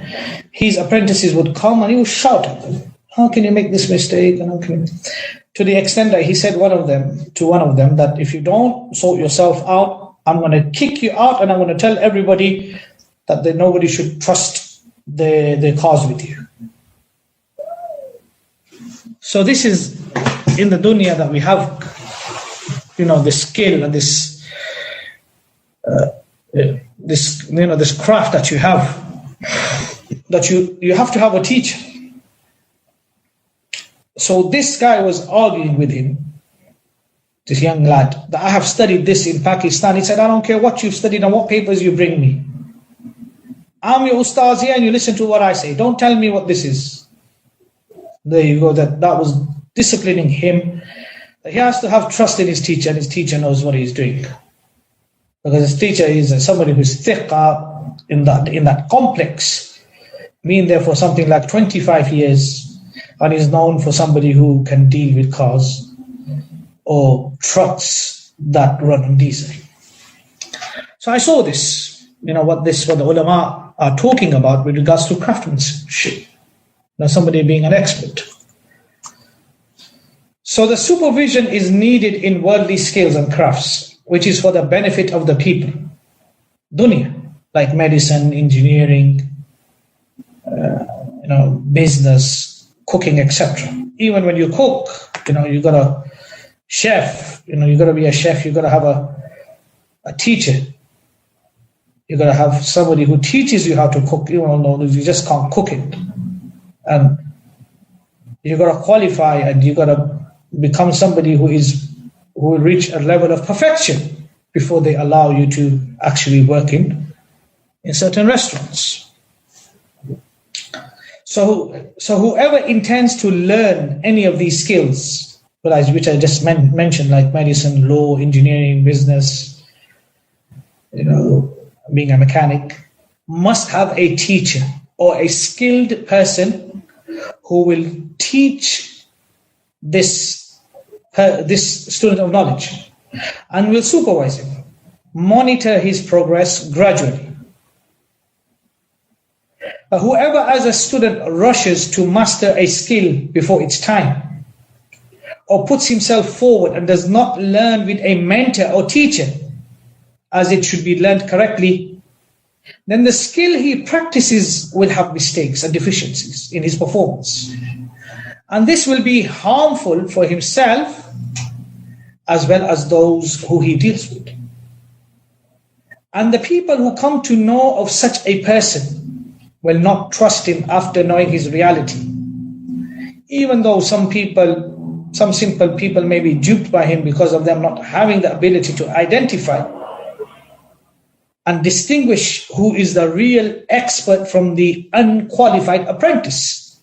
his apprentices would come and he would shout at them, how can you make this mistake? And how can you... To the extent that he said to one of them that if you don't sort yourself out, I'm going to kick you out and I'm going to tell everybody that nobody should trust the cause with you. So this is in the dunya that we have, the skill and this craft that you have, that you have to have a teacher. So this guy was arguing with him, this young lad, that I have studied this in Pakistan. He said, I don't care what you've studied and what papers you bring me. I'm your ustaz here and you listen to what I say. Don't tell me what this is. There you go. That was disciplining him. He has to have trust in his teacher, and his teacher knows what he's doing. Because his teacher is somebody who's thiqa in that complex, been there for something like 25 years, and is known for somebody who can deal with cars or trucks that run on diesel. So I saw this, what the ulama are talking about with regards to craftsmanship. Somebody being an expert. So the supervision is needed in worldly skills and crafts, which is for the benefit of the people. Dunya, like medicine, engineering, business, cooking, etc. Even when you cook, you got a chef, you got to be a chef, you got to have a teacher. You got to have somebody who teaches you how to cook. You just can't cook it. And you got to qualify, and you got to become somebody who will reach a level of perfection before they allow you to actually work in certain restaurants. So whoever intends to learn any of these skills, which I just mentioned, like medicine, law, engineering, business, being a mechanic, must have a teacher or a skilled person who will teach this student of knowledge and will supervise him, monitor his progress gradually. But whoever as a student rushes to master a skill before its time, or puts himself forward and does not learn with a mentor or teacher as it should be learned correctly, then the skill he practices will have mistakes and deficiencies in his performance. And this will be harmful for himself as well as those who he deals with. And the people who come to know of such a person will not trust him after knowing his reality. Even though some simple people may be duped by him because of them not having the ability to identify and distinguish who is the real expert from the unqualified apprentice.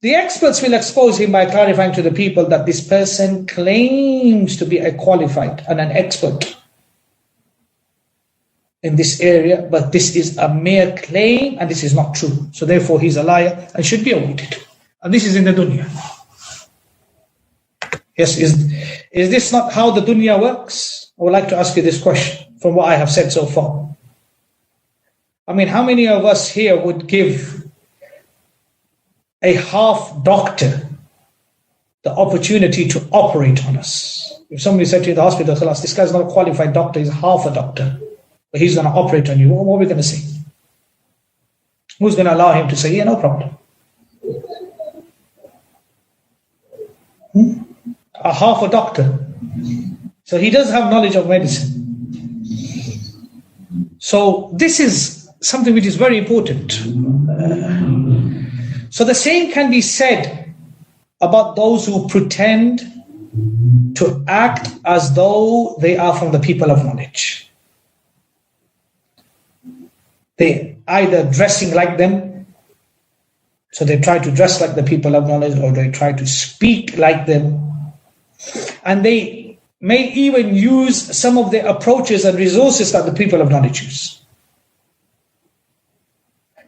The experts will expose him by clarifying to the people that this person claims to be a qualified and an expert in this area, but this is a mere claim and this is not true. So therefore he's a liar and should be avoided. And this is in the dunya. Yes, is this not how the dunya works? I would like to ask you this question from what I have said so far. I mean, how many of us here would give a half doctor the opportunity to operate on us? If somebody said to you in the hospital, this guy's not a qualified doctor, he's half a doctor, but he's going to operate on you, what are we going to say? Who's going to allow him to say, yeah, no problem? A half a doctor. So he does have knowledge of medicine. So this is something which is very important. So the same can be said about those who pretend to act as though they are from the people of knowledge. They either dressing like them, so they try to dress like the people of knowledge, or they try to speak like them. And they may even use some of the approaches and resources that the people of knowledge use.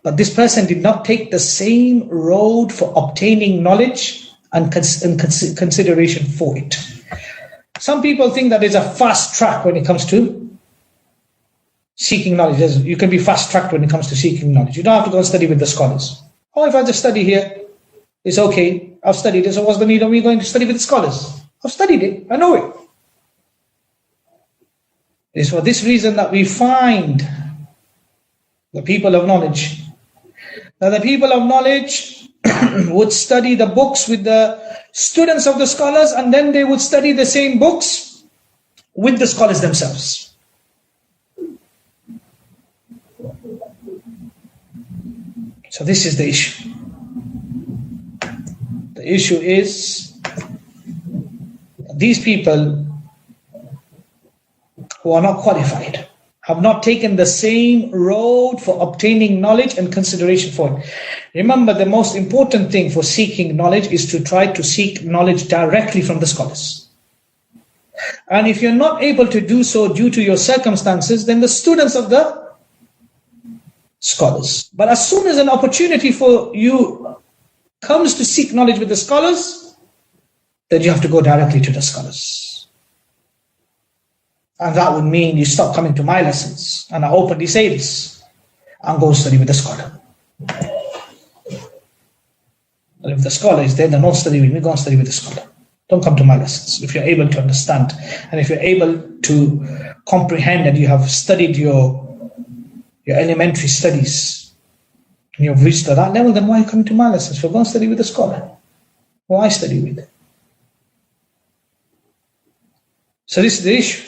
But this person did not take the same road for obtaining knowledge and consideration for it. Some people think that there's a fast track when it comes to seeking knowledge. You can be fast-tracked when it comes to seeking knowledge. You don't have to go and study with the scholars. Oh, if I just study here, it's okay. I've studied it, so what's the need of me going to study with the scholars? I've studied it. I know it. It's for this reason that we find the people of knowledge. Now, the people of knowledge would study the books with the students of the scholars, and then they would study the same books with the scholars themselves. So this is the issue. The issue is these people who are not qualified have not taken the same road for obtaining knowledge and consideration for it. Remember, the most important thing for seeking knowledge is to try to seek knowledge directly from the scholars. And if you're not able to do so due to your circumstances, then the students of the scholars. But as soon as an opportunity for you comes to seek knowledge with the scholars, then you have to go directly to the scholars. And that would mean you stop coming to my lessons, and I openly say this, and go study with the scholar. And if the scholar is there, then don't study with me, go and study with the scholar. Don't come to my lessons. If you're able to understand, and if you're able to comprehend, and you have studied your elementary studies, and you've reached to that level, then why are you coming to my lessons? Go and study with the scholar. Why study with it? So this is the issue.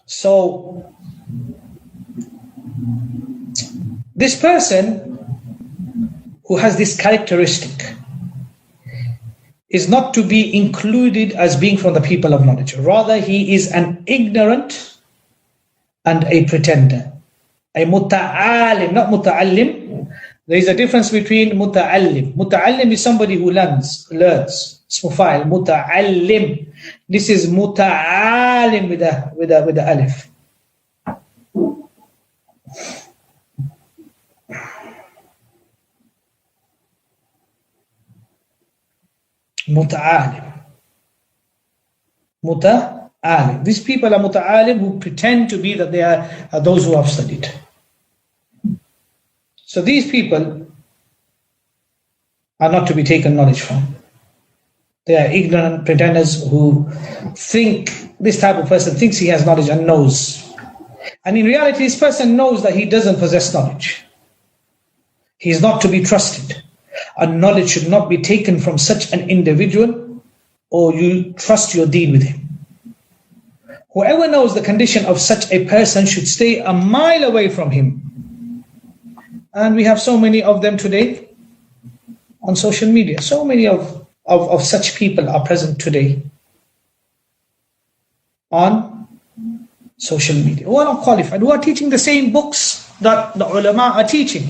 So this person who has this characteristic is not to be included as being from the people of knowledge. Rather, he is an ignorant and a pretender. A muta'alim, not muta'allim. There is a difference between muta'allim. Muta'allim is somebody who learns. Ismu fa'il, muta'allim. This is muta'alim with the alif. Muta'alim. Muta'alim. These people are muta'alim who pretend to be that they are those who have studied. So these people are not to be taken knowledge from. They are ignorant pretenders who think, this type of person thinks he has knowledge and knows. And in reality, this person knows that he doesn't possess knowledge. He is not to be trusted. And knowledge should not be taken from such an individual, or you trust your deen with him. Whoever knows the condition of such a person should stay a mile away from him. And we have so many of them today on social media. So many of such people are present today on social media, who are not qualified, who are teaching the same books that the ulama are teaching.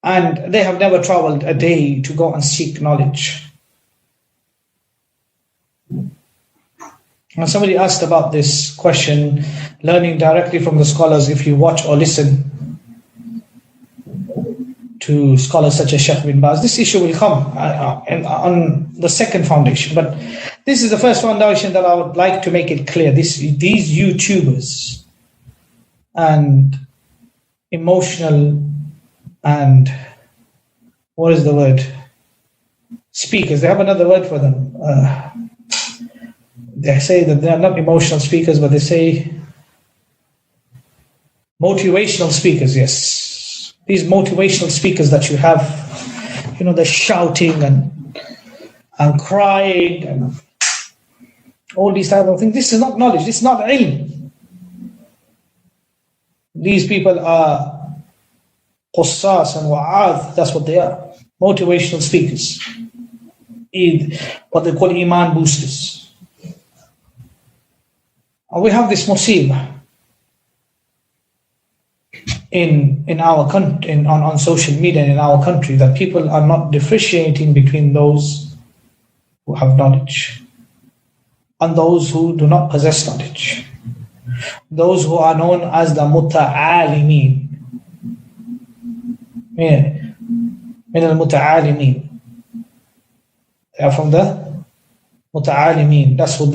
And they have never traveled a day to go and seek knowledge. And somebody asked about this question, learning directly from the scholars, if you watch or listen to scholars such as Shaykh bin Baz. This issue will come on the second foundation. But this is the first foundation that I would like to make it clear. These YouTubers and emotional and, what is the word? Speakers. They have another word for them. They say that they are not emotional speakers, but they say motivational speakers, yes. These motivational speakers that you have, they're shouting and crying and all these type of things. This is not knowledge. This is not ilm. These people are posses and wa'ath. That's what they are. Motivational speakers. What they call iman boosters. And we have this musibah in our country, on social media and in our country, that people are not differentiating between those who have knowledge and those who do not possess knowledge. Those who are known as the muta'alimin. Min al-muta'alimin. They are from the muta'alimeen. That's what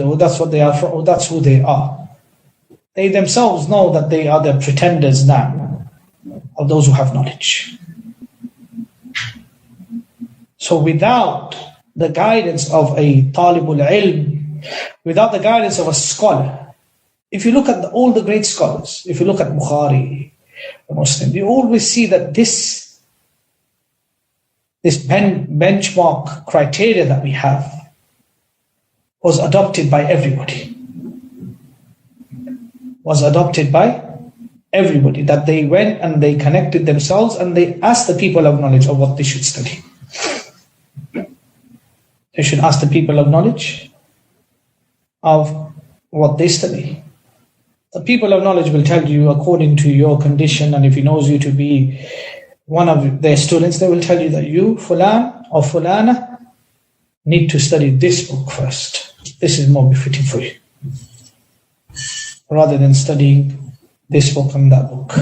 they are. That's who they are. They themselves know that they are the pretenders now of those who have knowledge. So without the guidance of a talibul ilm, without the guidance of a scholar, if you look at all the great scholars, if you look at Bukhari, Muslim, you always see that this benchmark criteria that we have was adopted by everybody. That they went and they connected themselves and they asked the people of knowledge of what they should study. They should ask the people of knowledge of what they study. The people of knowledge will tell you according to your condition, and if he knows you to be one of their students, they will tell you that you, fulan or fulana, need to study this book first. This is more befitting for you, rather than studying this book and that book.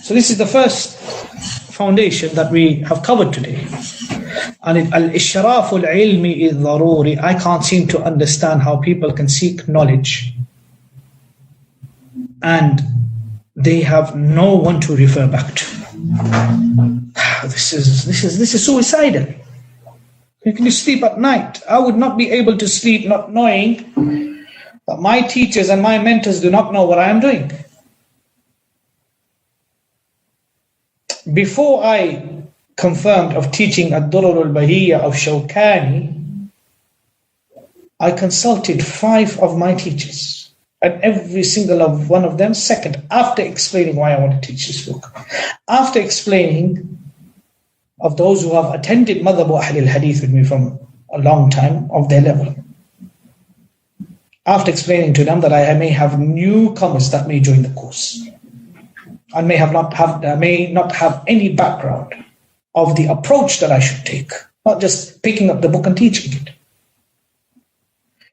So this is the first foundation that we have covered today. And al-ishraful ilmi is daruri. I can't seem to understand how people can seek knowledge and they have no one to refer back to. This is suicidal. Can you sleep at night? I would not be able to sleep not knowing that my teachers and my mentors do not know what I am doing. Before I confirmed of teaching ad-Durar al-Bahiyya of Shawkani, I consulted 5 of my teachers, and every single of one of them second, after explaining why I want to teach this book, after explaining of those who have attended Madhab Ahl al-Hadith with me from a long time of their level, after explaining to them that I may have newcomers that may join the course and may not have any background of the approach that I should take, not just picking up the book and teaching it.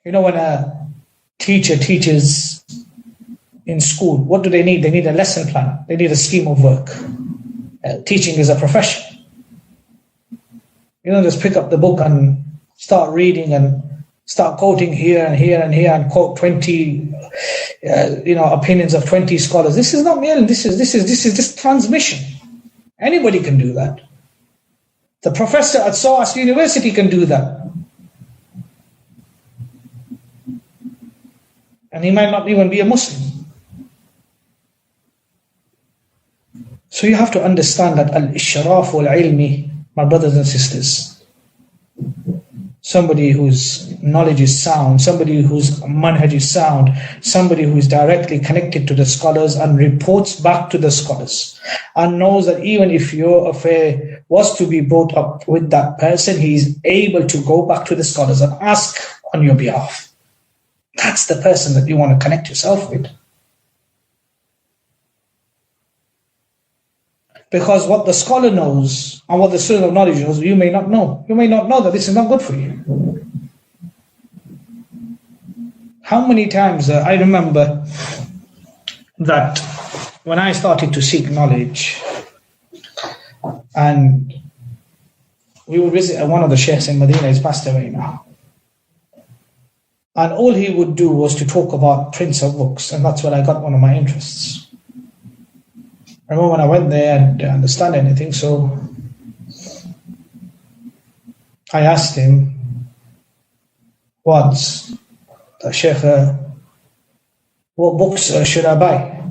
You know, when a teacher teaches in school, what do they need? They need a lesson plan. They need a scheme of work. Teaching is a profession. You don't just pick up the book and start reading and start quoting here and here and here and quote 20, opinions of 20 scholars. This is not merely. This is just transmission. Anybody can do that. The professor at SOAS University can do that. And he might not even be a Muslim. So you have to understand that al-ishraf wal-ilmi, my brothers and sisters, somebody whose knowledge is sound, somebody whose manhaj is sound, somebody who is directly connected to the scholars and reports back to the scholars, and knows that even if your affair was to be brought up with that person, he is able to go back to the scholars and ask on your behalf. That's the person that you want to connect yourself with. Because what the scholar knows and what the student of knowledge knows, you may not know. You may not know that this is not good for you. How many times I remember that when I started to seek knowledge, and we would visit one of the sheikhs in Madinah, he's passed away now. And all he would do was to talk about prints of books, and that's where I got one of my interests. I remember when I went there, I didn't understand anything, so I asked him, once, the Shaykh, what books should I buy?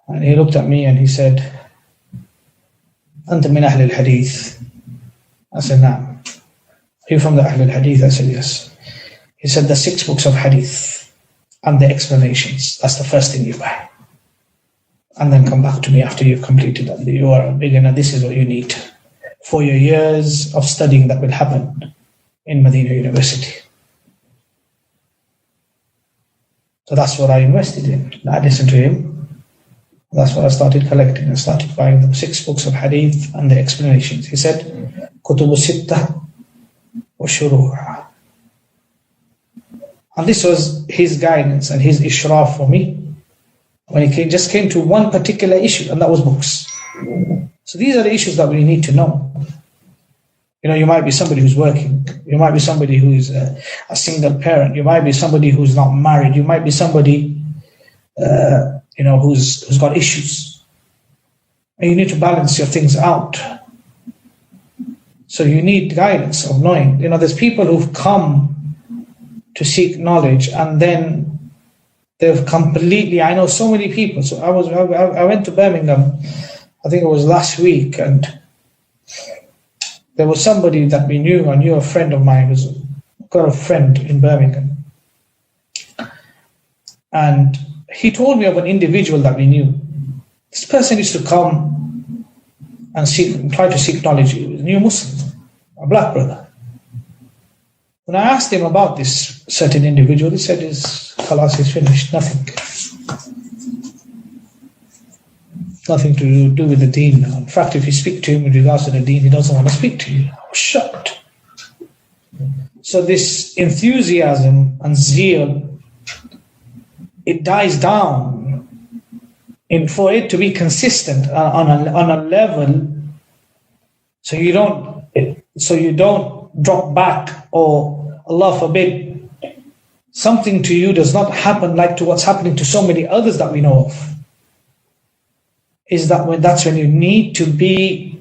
And he looked at me and he said, Anta min Ahl al Hadith? I said, Naam. Are you from the Ahl al Hadith? I said, yes. He said, the 6 books of Hadith and the explanations, that's the first thing you buy. And then come back to me after you've completed that. You are a beginner, this is what you need for your years of studying that will happen in Madinah University. So that's what I invested in. I listened to him. That's what I started collecting. I started buying the 6 books of Hadith and the explanations. He said, Kutubu Sittah wa Shuru'a. And this was his guidance and his ishraf for me when he just came to one particular issue, and that was books. So these are the issues that we need to know. You might be somebody who's working. You might be somebody who's a single parent. You might be somebody who's not married. You might be somebody, who's got issues. And you need to balance your things out. So you need guidance of knowing. There's people who've come to seek knowledge and then they've completely, I know so many people. So I went to Birmingham, I think it was last week, and there was somebody that we knew. I knew a friend of mine who's got a friend in Birmingham. And he told me of an individual that we knew. This person used to come and try to seek knowledge. He was a new Muslim, a black brother. When I asked him about this certain individual, he said, khalas, he's finished, nothing to do with the deen now. In fact, if you speak to him with regards to the deen, he doesn't want to speak to you. I was shocked. So this enthusiasm and zeal, it dies down. And for it to be consistent on a level, so you don't drop back, or Allah forbid, something to you does not happen like to what's happening to so many others that we know of. That's when you need to be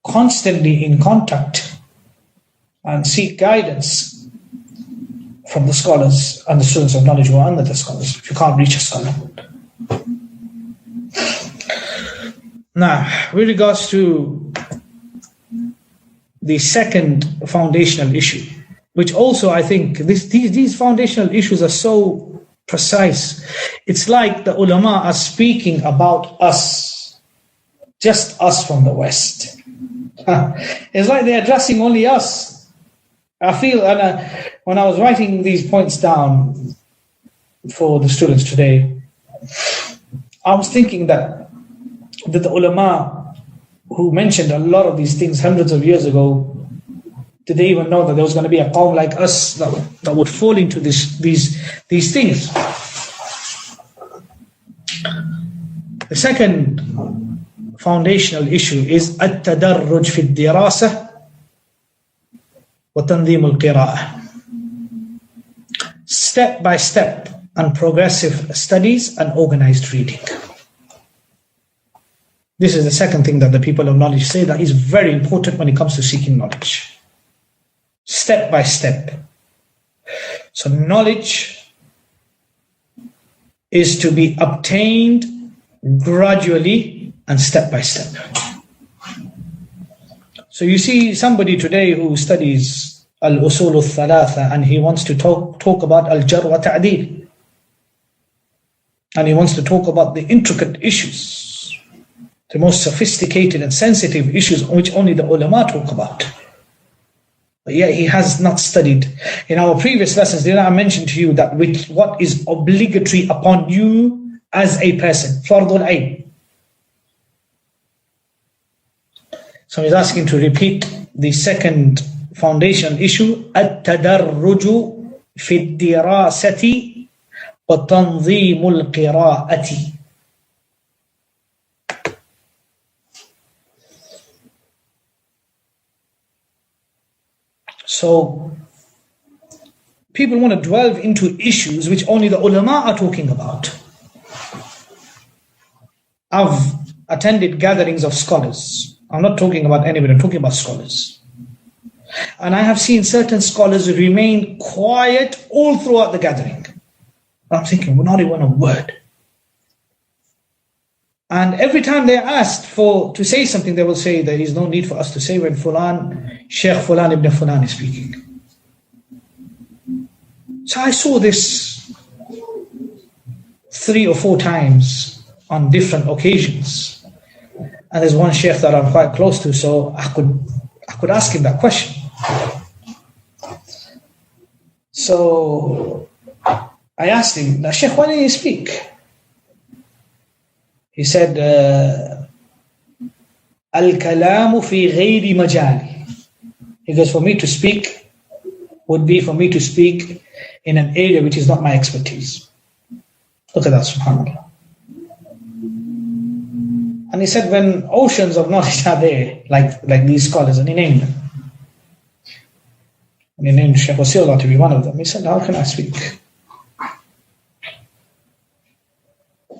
constantly in contact and seek guidance from the scholars and the students of knowledge who are under the scholars, if you can't reach a scholar. Now, with regards to the second foundational issue, which also I think these foundational issues are so precise. It's like the ulama are speaking about us. Just us from the West. It's like they're addressing only us. I feel, when I was writing these points down for the students today, I was thinking that the ulama who mentioned a lot of these things hundreds of years ago, did they even know that there was going to be a qawm like us that would fall into these things? The second foundational issue is at-tadarruj fi ad-dirasah wa tanzim al-qira'ah. Step by step and progressive studies and organized reading. This is the second thing that the people of knowledge say that is very important when it comes to seeking knowledge. Step by step. So knowledge is to be obtained gradually and step by step. So you see somebody today who studies al-Usul al-Thalatha and he wants to talk about al-Jar wa Ta'dil. And he wants to talk about the intricate issues, the most sophisticated and sensitive issues which only the ulama talk about. But yet he has not studied. In our previous lessons, did I mention to you that what is obligatory upon you as a person? Fardul Ayn. So he's asking to repeat the second foundational issue, at-tadarruju fi ad-dirasati wa tanzim al-qira'ati. So people want to delve into issues which only the ulama are talking about. I've attended gatherings of scholars. I'm not talking about anybody, I'm talking about scholars. And I have seen certain scholars remain quiet all throughout the gathering. I'm thinking, we're not even a word. And every time they're asked to say something, they will say there is no need for us to say when Shaykh Fulan ibn Fulan is speaking. So I saw this 3 or 4 times on different occasions. And there's one sheikh that I'm quite close to, so I could ask him that question. So I asked him, now Sheikh, why didn't you speak? He said, al-kalamu fi ghayri majali. He goes, for me to speak would be for me to speak in an area which is not my expertise. Look at that, subhanAllah. And he said, when oceans of knowledge are there, like these scholars, and he named them, And he named Shaykh Zulfiker to be one of them. He said, how can I speak?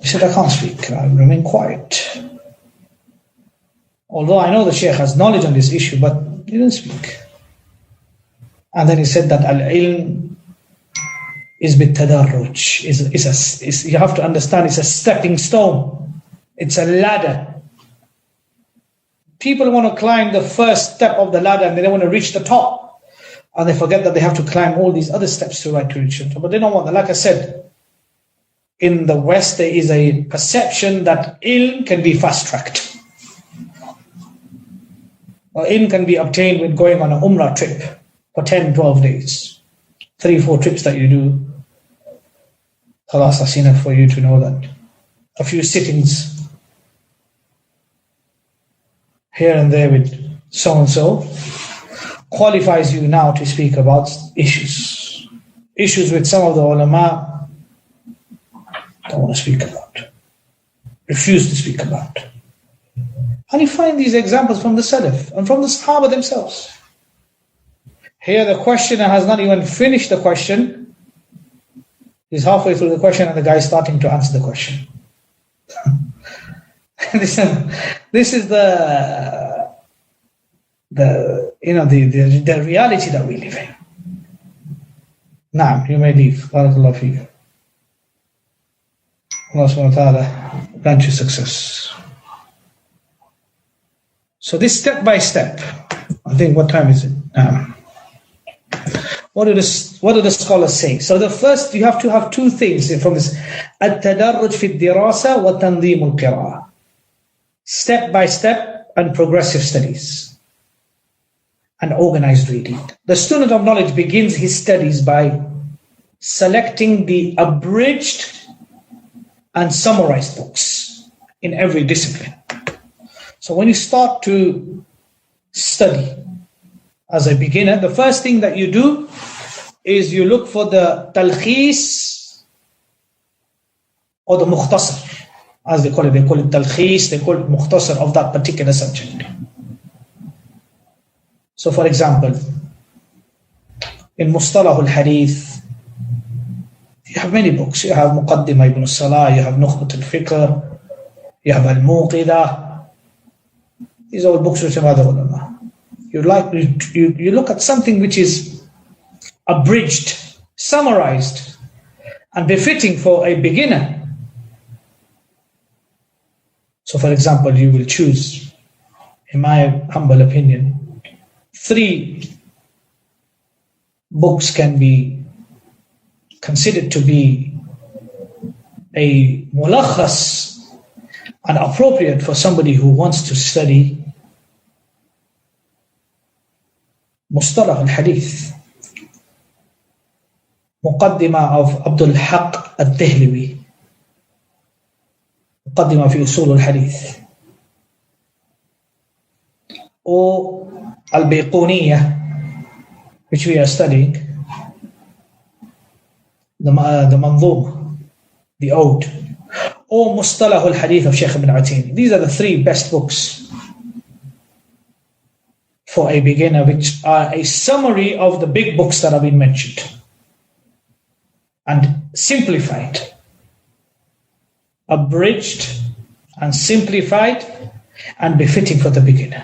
He said, I can't speak. I remain quiet. Although I know the Shaykh has knowledge on this issue, but he didn't speak. And then he said that al-ilm is bit-tadarruj. You have to understand it's a stepping stone. It's a ladder. People want to climb the first step of the ladder and they don't want to reach the top. And they forget that they have to climb all these other steps to reach the top. But they don't want that. Like I said, in the West, there is a perception that ilm can be fast-tracked. Or ilm can be obtained with going on an umrah trip for 10, 12 days. 3-4 trips that you do. Khalas, I've seen it for you to know that. A few sittings here and there with so-and-so qualifies you now to speak about issues. Issues with some of the ulama don't want to speak about. Refuse to speak about. And you find these examples from the Salaf and from the Sahaba themselves. Here the questioner has not even finished the question. He's halfway through the question and the guy is starting to answer the question. This is the reality that we live in. Naam, you may leave. Barakallahu feekum. Allah subhanahu wa ta'ala grant you success. So this step by step, I think, what time is it? What do the scholars say? So the first, you have to have two things from this. At-tadarruj fi ad-dirasa wa tanzim al-qira'ah. Step by step and progressive studies. And organized reading. The student of knowledge begins his studies by selecting the abridged and summarized books in every discipline. So when you start to study as a beginner, the first thing that you do is you look for the talkhis or the mukhtasar, as they call it. They call it talkhis, they call it mukhtasar of that particular subject. So for example, in Mustalah Al Hadith, you have many books. You have Muqaddimah Ibn Salah, you have Nukhbat al-Fikr, you have Al-Muqidah. These are all books written by the ulama. You look at something which is abridged, summarized, and befitting for a beginner. So for example, you will choose, in my humble opinion, 3 books can be considered to be a mulakhas and appropriate for somebody who wants to study Mustalah Al Hadith, Muqaddimah of Abdul Haq al-Dehlewi, Muqaddimah fi al-Usul al Hadith, or al-Bayquniyah, which we are studying, the Manzoom, the Ode, or Mustalah Al Hadith of Shaykh Ibn Atini. These are the 3 best books for a beginner, which are a summary of the big books that have been mentioned and simplified, abridged and simplified and befitting for the beginner.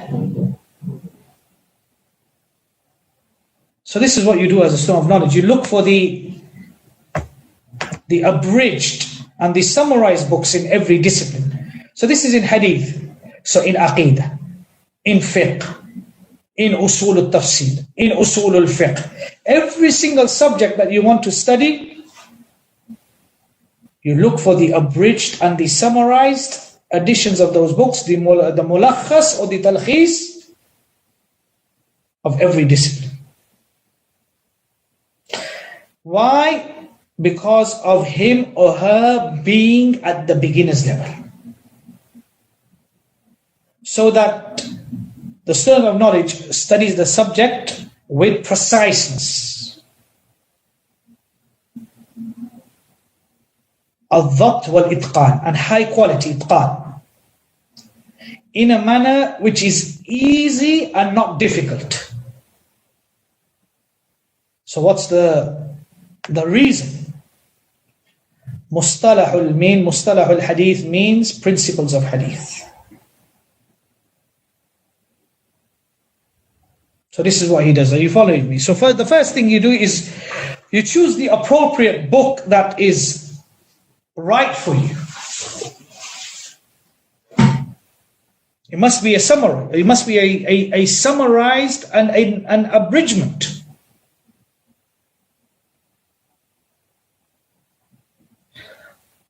So this is what you do as a student of knowledge. You look for the abridged and the summarized books in every discipline. So this is in hadith. So in aqidah, in fiqh, in usul al-tafsir, in usul al-fiqh. Every single subject that you want to study, you look for the abridged and the summarized editions of those books, the mulakhas or the talkhis of every discipline. Why? Because of him or her being at the beginner's level. So that the student of knowledge studies the subject with preciseness. Al-Dhabt wal-Itqan, and high quality itqan. In a manner which is easy and not difficult. So what's the reason? Mustalah Al Hadith means principles of Hadith. So this is what he does. Are you following me? So the first thing you do is you choose the appropriate book that is right for you. It must be a summary. It must be a summarized and an abridgment.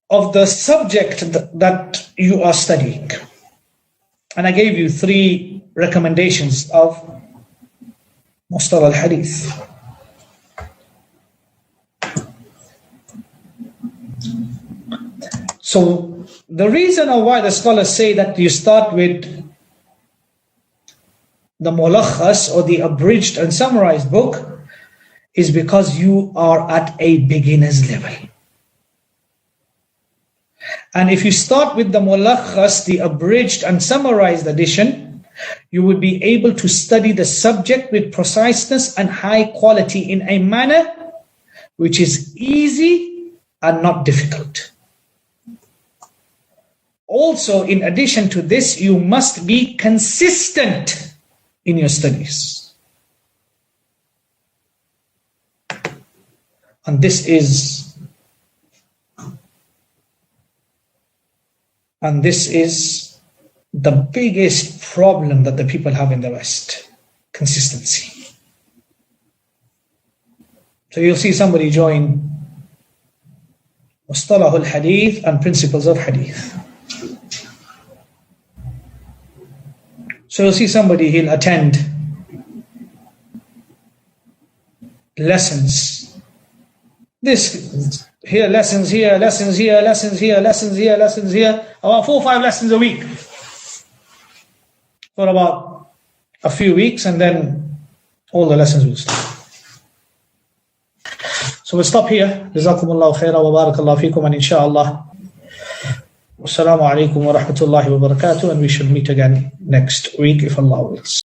Of the subject that you are studying. And I gave you 3 recommendations of Mustalah Al Hadith. So the reason of why the scholars say that you start with the Mulakhas or the abridged and summarized book is because you are at a beginner's level. And if you start with the Mulakhas, the abridged and summarized edition, you will be able to study the subject with preciseness and high quality in a manner which is easy and not difficult. Also, in addition to this, you must be consistent in your studies. And this is the biggest problem that the people have in the West. Consistency. So you'll see somebody join Mustalah Al Hadith and Principles of Hadith. So you'll see somebody, he'll attend lessons. This here, lessons here, lessons here, lessons here, lessons here, lessons here. About 4 or 5 lessons a week. For about a few weeks, and then all the lessons will stop. So we'll stop here. Jazakumullahu khaira wa barakallahu feekum, and inshallah. Wassalamu alaikum wa rahmatullahi wa barakatuh, and we shall meet again next week if Allah wills.